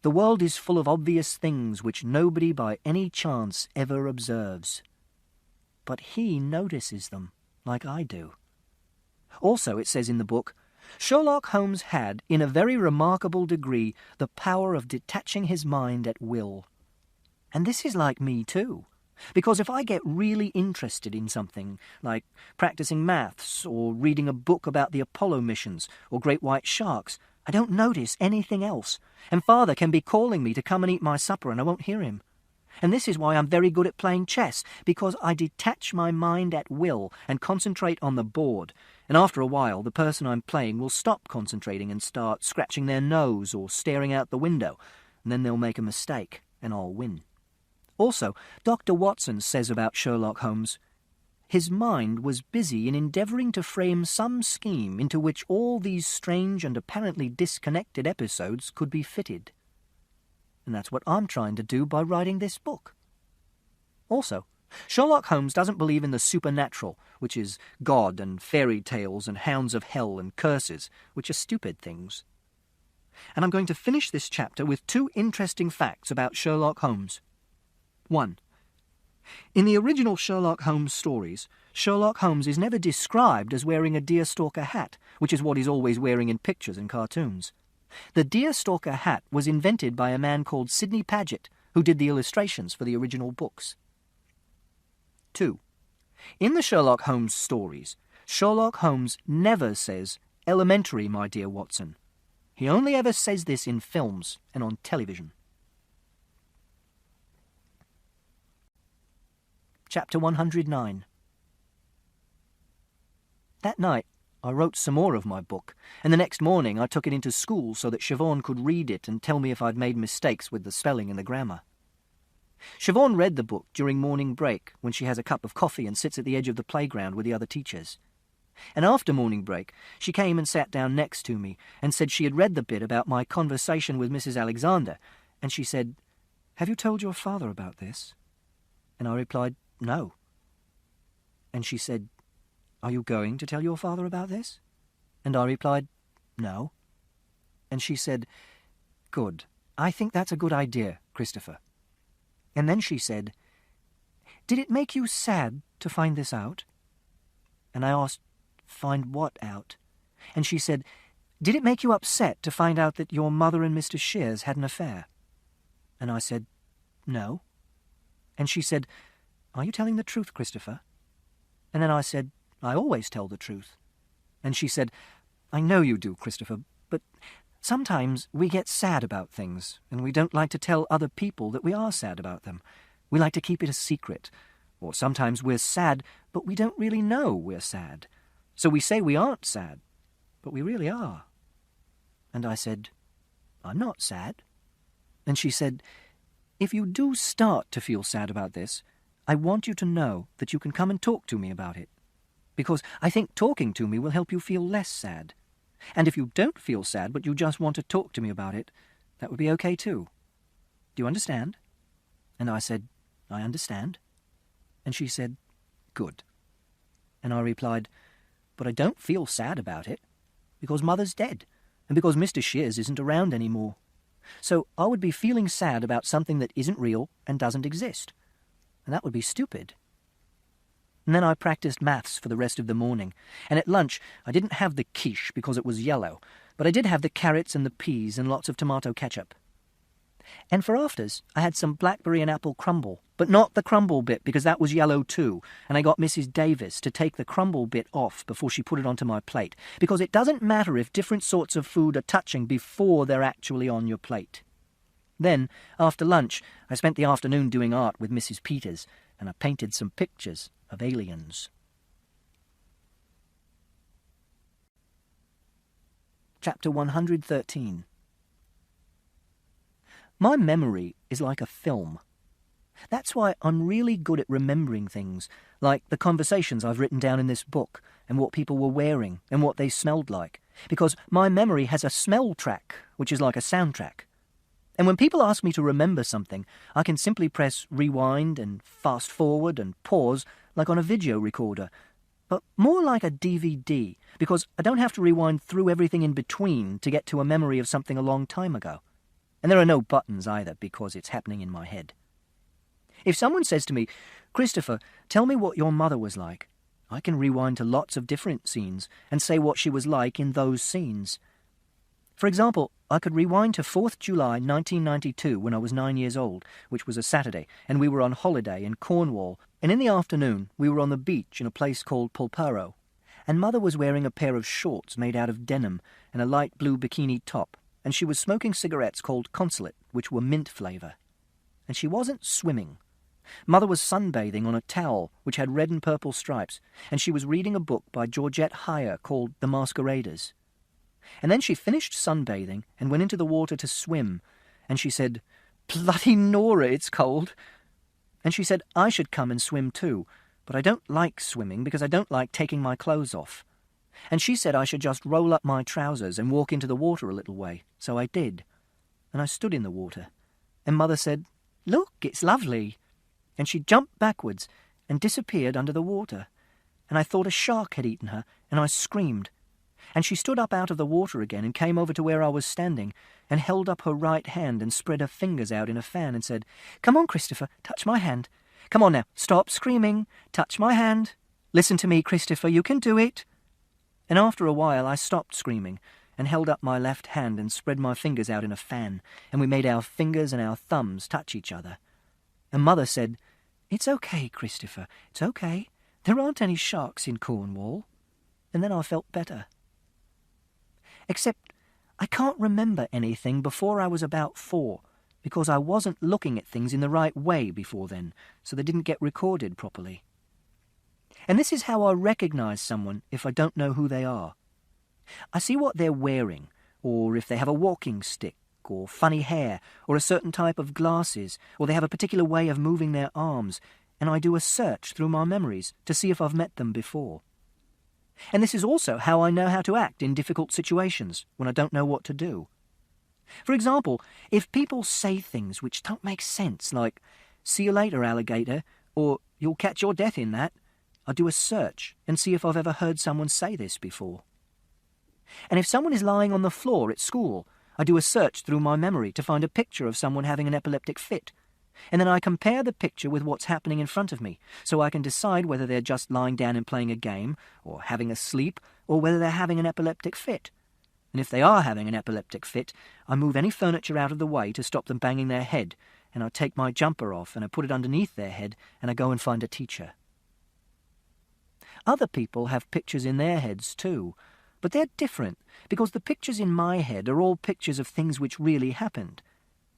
"The world is full of obvious things which nobody by any chance ever observes. But he notices them, like I do." Also, it says in the book, Sherlock Holmes had, in a very remarkable degree, the power of detaching his mind at will. And this is like me too, because if I get really interested in something, like practicing maths or reading a book about the Apollo missions or great white sharks, I don't notice anything else, and Father can be calling me to come and eat my supper and I won't hear him. And this is why I'm very good at playing chess, because I detach my mind at will and concentrate on the board, and after a while the person I'm playing will stop concentrating and start scratching their nose or staring out the window, and then they'll make a mistake, and I'll win. Also, Dr. Watson says about Sherlock Holmes, his mind was busy in endeavouring to frame some scheme into which all these strange and apparently disconnected episodes could be fitted. And that's what I'm trying to do by writing this book. Also, Sherlock Holmes doesn't believe in the supernatural, which is God and fairy tales and hounds of hell and curses, which are stupid things. And I'm going to finish this chapter with 2 interesting facts about Sherlock Holmes. 1. In the original Sherlock Holmes stories, Sherlock Holmes is never described as wearing a deerstalker hat, which is what he's always wearing in pictures and cartoons. The deerstalker hat was invented by a man called Sidney Paget, who did the illustrations for the original books. 2. In the Sherlock Holmes stories, Sherlock Holmes never says, "Elementary, my dear Watson." He only ever says this in films and on television. Chapter 109. That night, I wrote some more of my book, and the next morning I took it into school so that Siobhan could read it and tell me if I'd made mistakes with the spelling and the grammar. Siobhan read the book during morning break when she has a cup of coffee and sits at the edge of the playground with the other teachers. And after morning break, she came and sat down next to me and said she had read the bit about my conversation with Mrs. Alexander, and she said, "Have you told your father about this?" And I replied, "No." And she said, "Are you going to tell your father about this?" And I replied, "No." And she said, "Good. I think that's a good idea, Christopher. And then she said, Did it make you sad to find this out? And I asked, Find what out? And she said, Did it make you upset to find out that your mother and Mr. Shears had an affair? And I said, No. And she said, Are you telling the truth, Christopher? And then I said, I always tell the truth. And she said, I know you do, Christopher, but sometimes we get sad about things, and we don't like to tell other people that we are sad about them. We like to keep it a secret. Or sometimes we're sad, but we don't really know we're sad. So we say we aren't sad, but we really are. And I said, I'm not sad. And she said, If you do start to feel sad about this, I want you to know that you can come and talk to me about it, because I think talking to me will help you feel less sad. And if you don't feel sad, but you just want to talk to me about it, that would be okay too. Do you understand? And I said, I understand. And she said, Good. And I replied, But I don't feel sad about it, because Mother's dead, and because Mr. Shears isn't around anymore. So I would be feeling sad about something that isn't real and doesn't exist. And that would be stupid. And then I practiced maths for the rest of the morning, and at lunch I didn't have the quiche because it was yellow, but I did have the carrots and the peas and lots of tomato ketchup. And for afters I had some blackberry and apple crumble, but not the crumble bit because that was yellow too, and I got Mrs. Davis to take the crumble bit off before she put it onto my plate, because it doesn't matter if different sorts of food are touching before they're actually on your plate. Then, after lunch, I spent the afternoon doing art with Mrs. Peters, and I painted some pictures of aliens. Chapter 113. My memory is like a film. That's why I'm really good at remembering things, like the conversations I've written down in this book, and what people were wearing, and what they smelled like, because my memory has a smell track, which is like a soundtrack. And when people ask me to remember something, I can simply press rewind and fast forward and pause like on a video recorder, but more like a DVD, because I don't have to rewind through everything in between to get to a memory of something a long time ago. And there are no buttons either, because it's happening in my head. If someone says to me, Christopher, tell me what your mother was like, I can rewind to lots of different scenes and say what she was like in those scenes. For example, I could rewind to 4th July 1992 when I was 9 years old, which was a Saturday, and we were on holiday in Cornwall, and in the afternoon we were on the beach in a place called Polperro, and Mother was wearing a pair of shorts made out of denim and a light blue bikini top, and she was smoking cigarettes called Consulate, which were mint flavour. And she wasn't swimming. Mother was sunbathing on a towel which had red and purple stripes, and she was reading a book by Georgette Heyer called The Masqueraders. And then she finished sunbathing and went into the water to swim, and she said, Bloody Nora, it's cold. And she said I should come and swim too, but I don't like swimming because I don't like taking my clothes off. And she said I should just roll up my trousers and walk into the water a little way, so I did. And I stood in the water, and Mother said, Look, it's lovely. And she jumped backwards and disappeared under the water, and I thought a shark had eaten her, and I screamed. And she stood up out of the water again and came over to where I was standing and held up her right hand and spread her fingers out in a fan and said, Come on, Christopher, touch my hand. Come on now, stop screaming. Touch my hand. Listen to me, Christopher, you can do it. And after a while I stopped screaming and held up my left hand and spread my fingers out in a fan, and we made our fingers and our thumbs touch each other. And Mother said, It's okay, Christopher, it's okay. There aren't any sharks in Cornwall. And then I felt better. Except I can't remember anything before I was about 4, because I wasn't looking at things in the right way before then, so they didn't get recorded properly. And this is how I recognize someone if I don't know who they are. I see what they're wearing, or if they have a walking stick, or funny hair, or a certain type of glasses, or they have a particular way of moving their arms, and I do a search through my memories to see if I've met them before. And this is also how I know how to act in difficult situations when I don't know what to do. For example, if people say things which don't make sense, like, See you later, alligator, or You'll catch your death in that, I do a search and see if I've ever heard someone say this before. And if someone is lying on the floor at school, I do a search through my memory to find a picture of someone having an epileptic fit, and then I compare the picture with what's happening in front of me, so I can decide whether they're just lying down and playing a game, or having a sleep, or whether they're having an epileptic fit. And if they are having an epileptic fit, I move any furniture out of the way to stop them banging their head, and I take my jumper off and I put it underneath their head, and I go and find a teacher. Other people have pictures in their heads too, but they're different, because the pictures in my head are all pictures of things which really happened.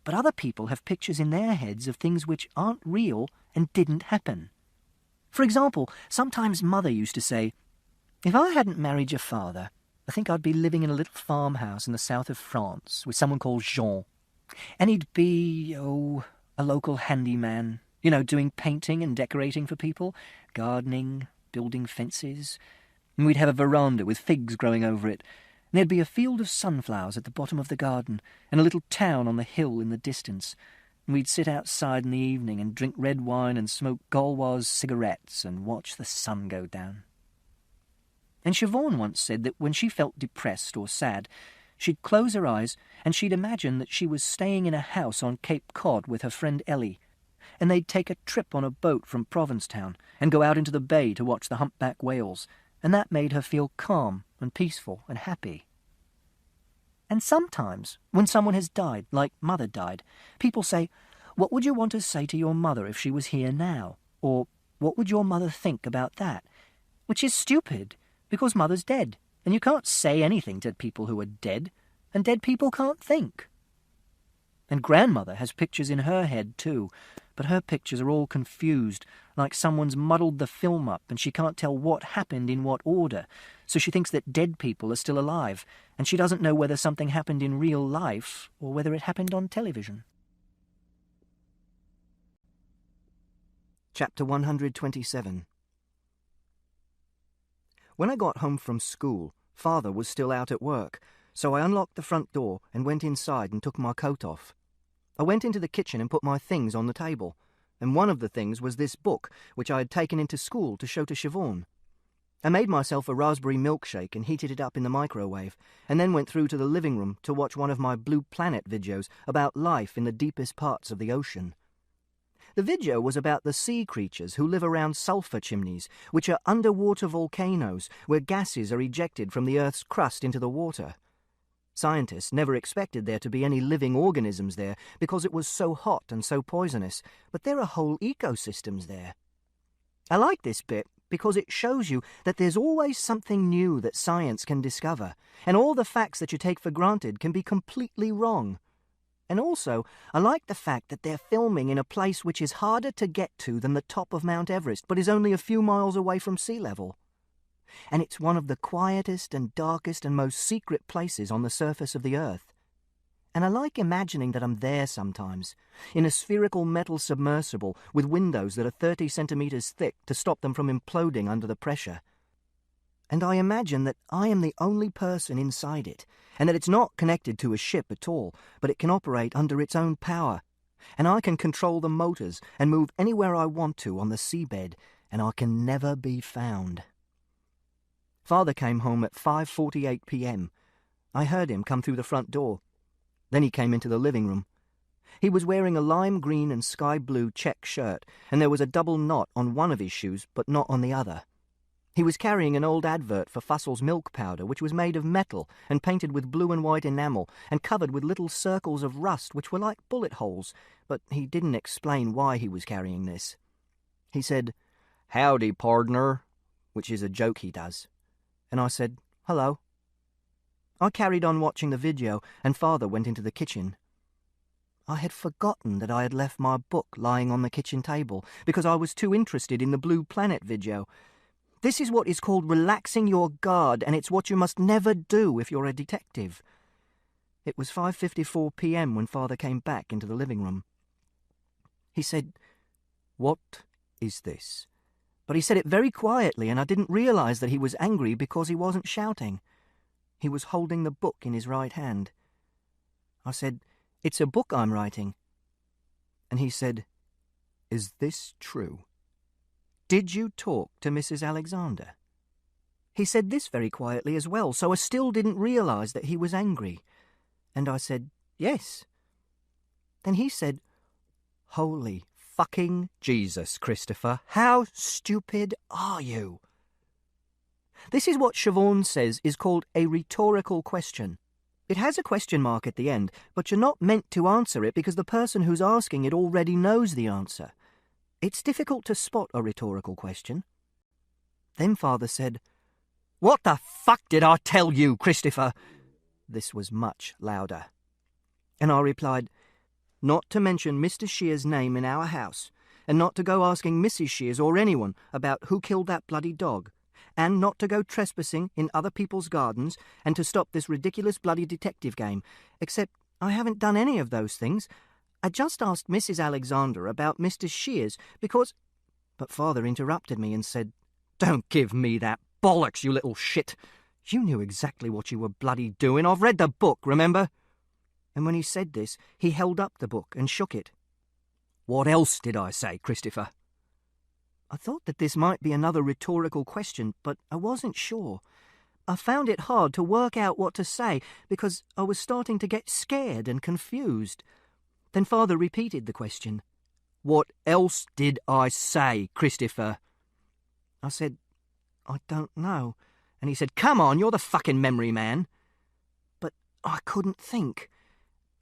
But other people have pictures in their heads of things which aren't real and didn't happen. For example, sometimes Mother used to say, "If I hadn't married your father, I think I'd be living in a little farmhouse in the south of France with someone called Jean. And he'd be, a local handyman, doing painting and decorating for people, gardening, building fences. And we'd have a veranda with figs growing over it. And there'd be a field of sunflowers at the bottom of the garden, and a little town on the hill in the distance. And we'd sit outside in the evening and drink red wine and smoke Gauloise cigarettes and watch the sun go down." And Siobhan once said that when she felt depressed or sad, she'd close her eyes and she'd imagine that she was staying in a house on Cape Cod with her friend Ellie, and they'd take a trip on a boat from Provincetown and go out into the bay to watch the humpback whales, and that made her feel calm and peaceful and happy. And sometimes, when someone has died, like Mother died, people say, "What would you want to say to your mother if she was here now?" Or, "What would your mother think about that?" Which is stupid, because Mother's dead, and you can't say anything to people who are dead, and dead people can't think. And Grandmother has pictures in her head too, but her pictures are all confused, like someone's muddled the film up and she can't tell what happened in what order, so she thinks that dead people are still alive, and she doesn't know whether something happened in real life or whether it happened on television. Chapter 127. When I got home from school, Father was still out at work, so I unlocked the front door and went inside and took my coat off. I went into the kitchen and put my things on the table, and one of the things was this book, which I had taken into school to show to Siobhan. I made myself a raspberry milkshake and heated it up in the microwave, and then went through to the living room to watch one of my Blue Planet videos about life in the deepest parts of the ocean. The video was about the sea creatures who live around sulfur chimneys, which are underwater volcanoes where gases are ejected from the Earth's crust into the water. Scientists never expected there to be any living organisms there because it was so hot and so poisonous, but there are whole ecosystems there. I like this bit because it shows you that there's always something new that science can discover, and all the facts that you take for granted can be completely wrong. And also, I like the fact that they're filming in a place which is harder to get to than the top of Mount Everest, but is only a few miles away from sea level. And it's one of the quietest and darkest and most secret places on the surface of the Earth. And I like imagining that I'm there sometimes, in a spherical metal submersible with windows that are 30 centimeters thick to stop them from imploding under the pressure. And I imagine that I am the only person inside it, and that it's not connected to a ship at all, but it can operate under its own power, and I can control the motors and move anywhere I want to on the seabed, and I can never be found. Father came home at 5:48 p.m. I heard him come through the front door. Then he came into the living room. He was wearing a lime green and sky blue check shirt, and there was a double knot on one of his shoes, but not on the other. He was carrying an old advert for Fussel's milk powder, which was made of metal and painted with blue and white enamel and covered with little circles of rust which were like bullet holes, but he didn't explain why he was carrying this. He said, "Howdy, pardner," which is a joke he does. And I said, "Hello." I carried on watching the video, and Father went into the kitchen. I had forgotten that I had left my book lying on the kitchen table because I was too interested in the Blue Planet video. This is what is called relaxing your guard, and it's what you must never do if you're a detective. It was 5:54 p.m. when Father came back into the living room. He said, "What is this?" But he said it very quietly, and I didn't realize that he was angry because he wasn't shouting. He was holding the book in his right hand. I said, "It's a book I'm writing." And he said, "Is this true? Did you talk to Mrs. Alexander?" He said this very quietly as well, so I still didn't realize that he was angry. And I said, "Yes." Then he said, "Holy fucking Jesus, Christopher, how stupid are you?" This is what Siobhan says is called a rhetorical question. It has a question mark at the end, but you're not meant to answer it because the person who's asking it already knows the answer. It's difficult to spot a rhetorical question. Then Father said, "What the fuck did I tell you, Christopher?" This was much louder. And I replied, "Not to mention Mr. Shear's name in our house, and not to go asking Mrs. Shears or anyone about who killed that bloody dog, and not to go trespassing in other people's gardens, and to stop this ridiculous bloody detective game, except I haven't done any of those things. I just asked Mrs. Alexander about Mr. Shears because—" But Father interrupted me and said, "Don't give me that bollocks, you little shit. You knew exactly what you were bloody doing. I've read the book, remember?" And when he said this, he held up the book and shook it. "What else did I say, Christopher?" I thought that this might be another rhetorical question, but I wasn't sure. I found it hard to work out what to say because I was starting to get scared and confused. Then Father repeated the question. "What else did I say, Christopher?" I said, "I don't know." And he said, "Come on, you're the fucking memory man." But I couldn't think.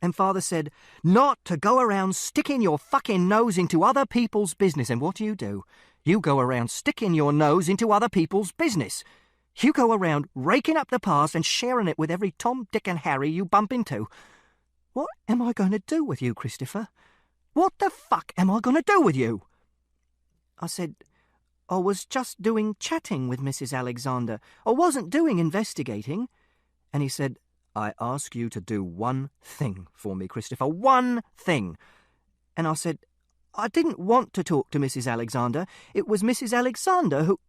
And Father said, "Not to go around sticking your fucking nose into other people's business." And what do? You go around sticking your nose into other people's business. You go around raking up the past and sharing it with every Tom, Dick and Harry you bump into. What am I going to do with you, Christopher? What the fuck am I going to do with you? I said, "I was just doing chatting with Mrs. Alexander. I wasn't doing investigating." And he said, "I ask you to do one thing for me, Christopher, one thing." And I said, "I didn't want to talk to Mrs. Alexander. It was Mrs. Alexander who—"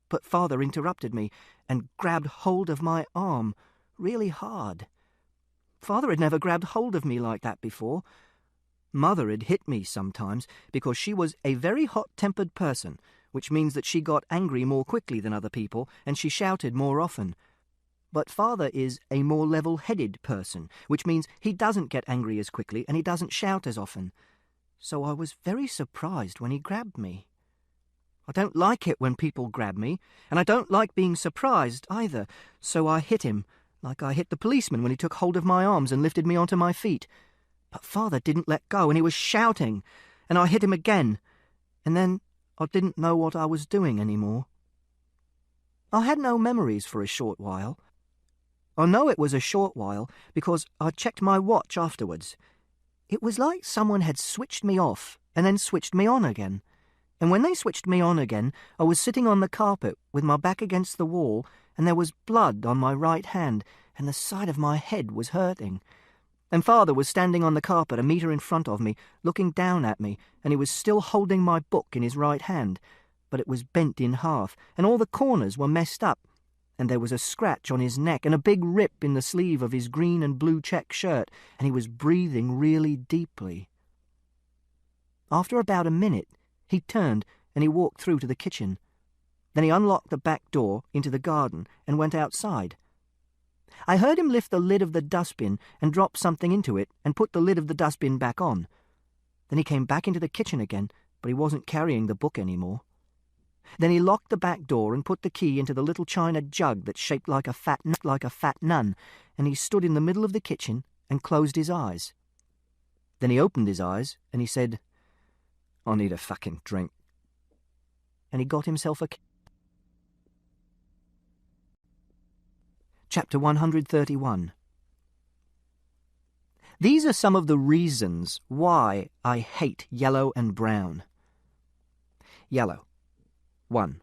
But Father interrupted me and grabbed hold of my arm really hard. Father had never grabbed hold of me like that before. Mother had hit me sometimes because she was a very hot-tempered person, which means that she got angry more quickly than other people and she shouted more often. But Father is a more level-headed person, which means he doesn't get angry as quickly and he doesn't shout as often. So I was very surprised when he grabbed me. I don't like it when people grab me, and I don't like being surprised either, so I hit him, like I hit the policeman when he took hold of my arms and lifted me onto my feet. But Father didn't let go, and he was shouting, and I hit him again, and then I didn't know what I was doing anymore. I had no memories for a short while. I know it was a short while because I checked my watch afterwards. It was like someone had switched me off and then switched me on again. And when they switched me on again, I was sitting on the carpet with my back against the wall, and there was blood on my right hand, and the side of my head was hurting. And Father was standing on the carpet a metre in front of me, looking down at me, and he was still holding my book in his right hand, but it was bent in half, and all the corners were messed up, and there was a scratch on his neck and a big rip in the sleeve of his green and blue check shirt, and he was breathing really deeply. After about a minute, he turned and he walked through to the kitchen. Then he unlocked the back door into the garden and went outside. I heard him lift the lid of the dustbin and drop something into it and put the lid of the dustbin back on. Then he came back into the kitchen again, but he wasn't carrying the book anymore. Then he locked the back door and put the key into the little china jug that's shaped like a fat nun, and he stood in the middle of the kitchen and closed his eyes. Then he opened his eyes and he said, "I need a fucking drink." And he got himself a... Chapter 131. These are some of the reasons why I hate yellow and brown. Yellow. 1.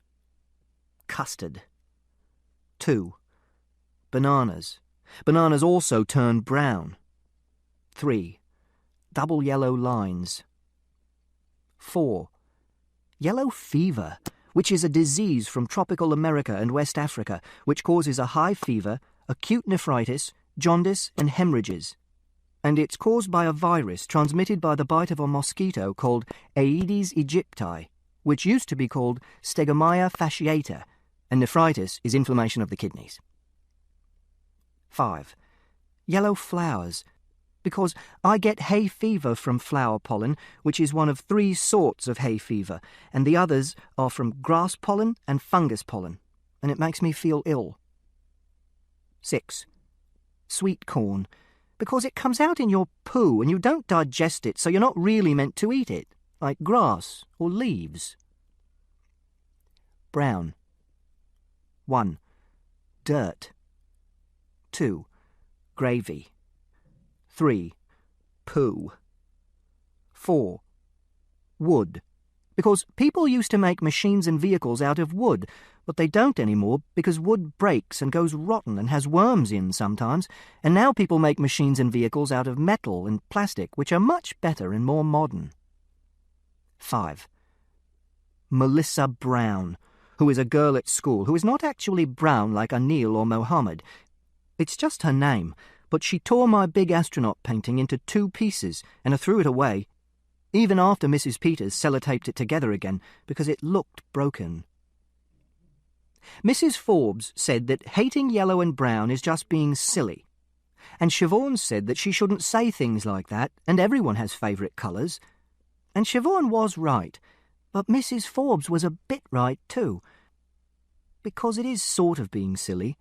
Custard. 2. Bananas. Bananas also turn brown. 3. Double yellow lines. 4. Yellow fever, which is a disease from tropical America and West Africa, which causes a high fever, acute nephritis, jaundice, and hemorrhages. And it's caused by a virus transmitted by the bite of a mosquito called Aedes aegypti, which used to be called Stegomyia fasciata, and nephritis is inflammation of the kidneys. 5. Yellow flowers, because I get hay fever from flower pollen, which is one of 3 sorts of hay fever, and the others are from grass pollen and fungus pollen, and it makes me feel ill. 6. Sweet corn, because it comes out in your poo and you don't digest it, so you're not really meant to eat it, like grass or leaves. Brown. 1. Dirt. 2. Gravy. 3. Poo. 4. Wood, because people used to make machines and vehicles out of wood, but they don't anymore because wood breaks and goes rotten and has worms in sometimes, and now people make machines and vehicles out of metal and plastic, which are much better and more modern. 5. Melissa Brown, who is a girl at school who is not actually brown like Anil or Mohammed. It's just her name, but she tore my big astronaut painting into 2 pieces and I threw it away, even after Mrs. Peters sellotaped it together again because it looked broken. Mrs. Forbes said that hating yellow and brown is just being silly, and Siobhan said that she shouldn't say things like that, and everyone has favourite colours. And Siobhan was right, but Mrs. Forbes was a bit right too, because it is sort of being silly.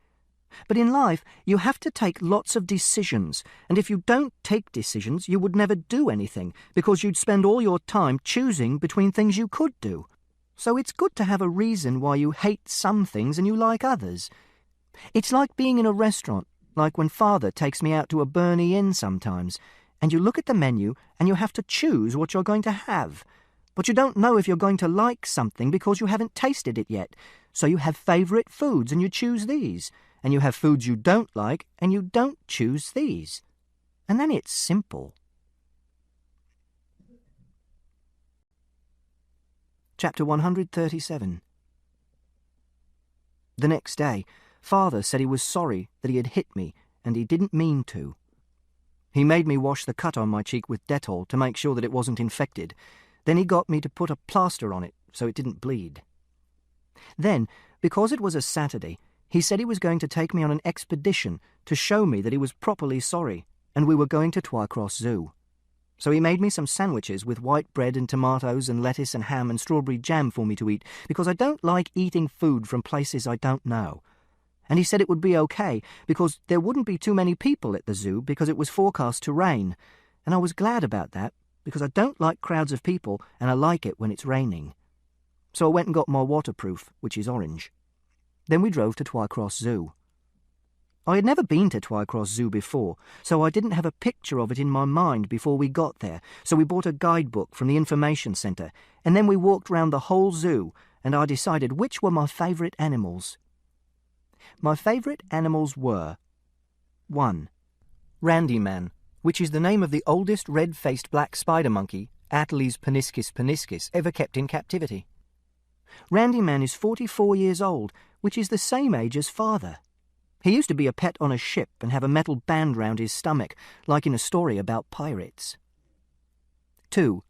But in life, you have to take lots of decisions, and if you don't take decisions, you would never do anything, because you'd spend all your time choosing between things you could do. So it's good to have a reason why you hate some things and you like others. It's like being in a restaurant, like when Father takes me out to a Burney Inn sometimes, and you look at the menu and you have to choose what you're going to have. But you don't know if you're going to like something because you haven't tasted it yet, so you have favourite foods and you choose these, and you have foods you don't like and you don't choose these. And then it's simple. Chapter 137. The next day, Father said he was sorry that he had hit me, and he didn't mean to. He made me wash the cut on my cheek with Dettol to make sure that it wasn't infected. Then he got me to put a plaster on it so it didn't bleed. Then, because it was a Saturday, he said he was going to take me on an expedition to show me that he was properly sorry, and we were going to Twycross Zoo. So he made me some sandwiches with white bread and tomatoes and lettuce and ham and strawberry jam for me to eat, because I don't like eating food from places I don't know. And he said it would be okay, because there wouldn't be too many people at the zoo because it was forecast to rain. And I was glad about that, because I don't like crowds of people and I like it when it's raining. So I went and got my waterproof, which is orange. Then we drove to Twycross Zoo. I had never been to Twycross Zoo before, so I didn't have a picture of it in my mind before we got there, so we bought a guidebook from the information centre, and then we walked round the whole zoo, and I decided which were my favourite animals. My favourite animals were 1. Randyman, which is the name of the oldest red-faced black spider monkey, Ateles paniscus paniscus, ever kept in captivity. Randyman is 44 years old, which is the same age as Father. He used to be a pet on a ship and have a metal band round his stomach, like in a story about pirates. 2.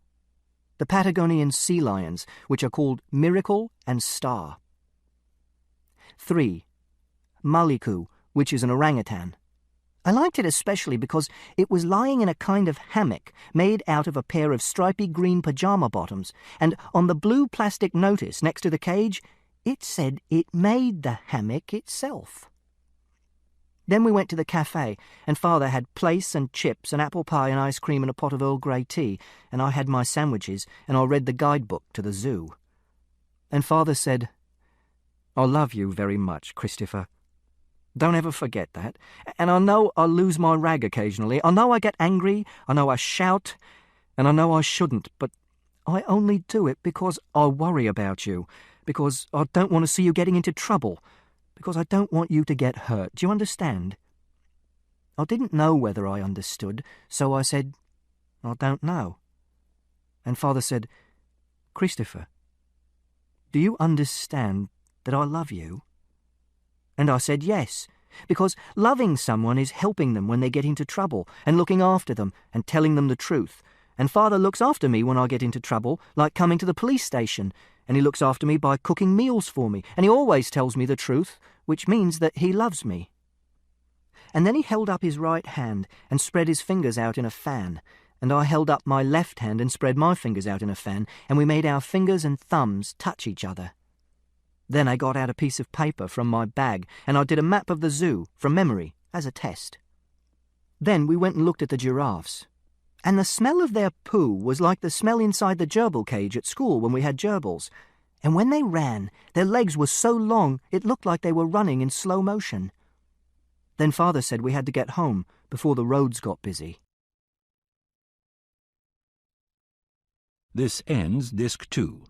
The Patagonian sea lions, which are called Miracle and Star. 3. Maliku, which is an orangutan. I liked it especially because it was lying in a kind of hammock made out of a pair of stripy green pyjama bottoms, and on the blue plastic notice next to the cage, it said it made the hammock itself. Then we went to the cafe, and Father had plaice and chips and apple pie and ice cream and a pot of Earl Grey tea, and I had my sandwiches, and I read the guidebook to the zoo. And Father said, "I love you very much, Christopher. Don't ever forget that. And I know I lose my rag occasionally. I know I get angry, I know I shout, and I know I shouldn't, but I only do it because I worry about you, because I don't want to see you getting into trouble, because I don't want you to get hurt. Do you understand?" I didn't know whether I understood, so I said, "I don't know." And Father said, "Christopher, do you understand that I love you?" And I said yes, because loving someone is helping them when they get into trouble and looking after them and telling them the truth. And Father looks after me when I get into trouble, like coming to the police station, and he looks after me by cooking meals for me, and he always tells me the truth, which means that he loves me. And then he held up his right hand and spread his fingers out in a fan, and I held up my left hand and spread my fingers out in a fan, and we made our fingers and thumbs touch each other. Then I got out a piece of paper from my bag, and I did a map of the zoo, from memory, as a test. Then we went and looked at the giraffes, and the smell of their poo was like the smell inside the gerbil cage at school when we had gerbils, and when they ran, their legs were so long it looked like they were running in slow motion. Then Father said we had to get home before the roads got busy. This ends Disc 2.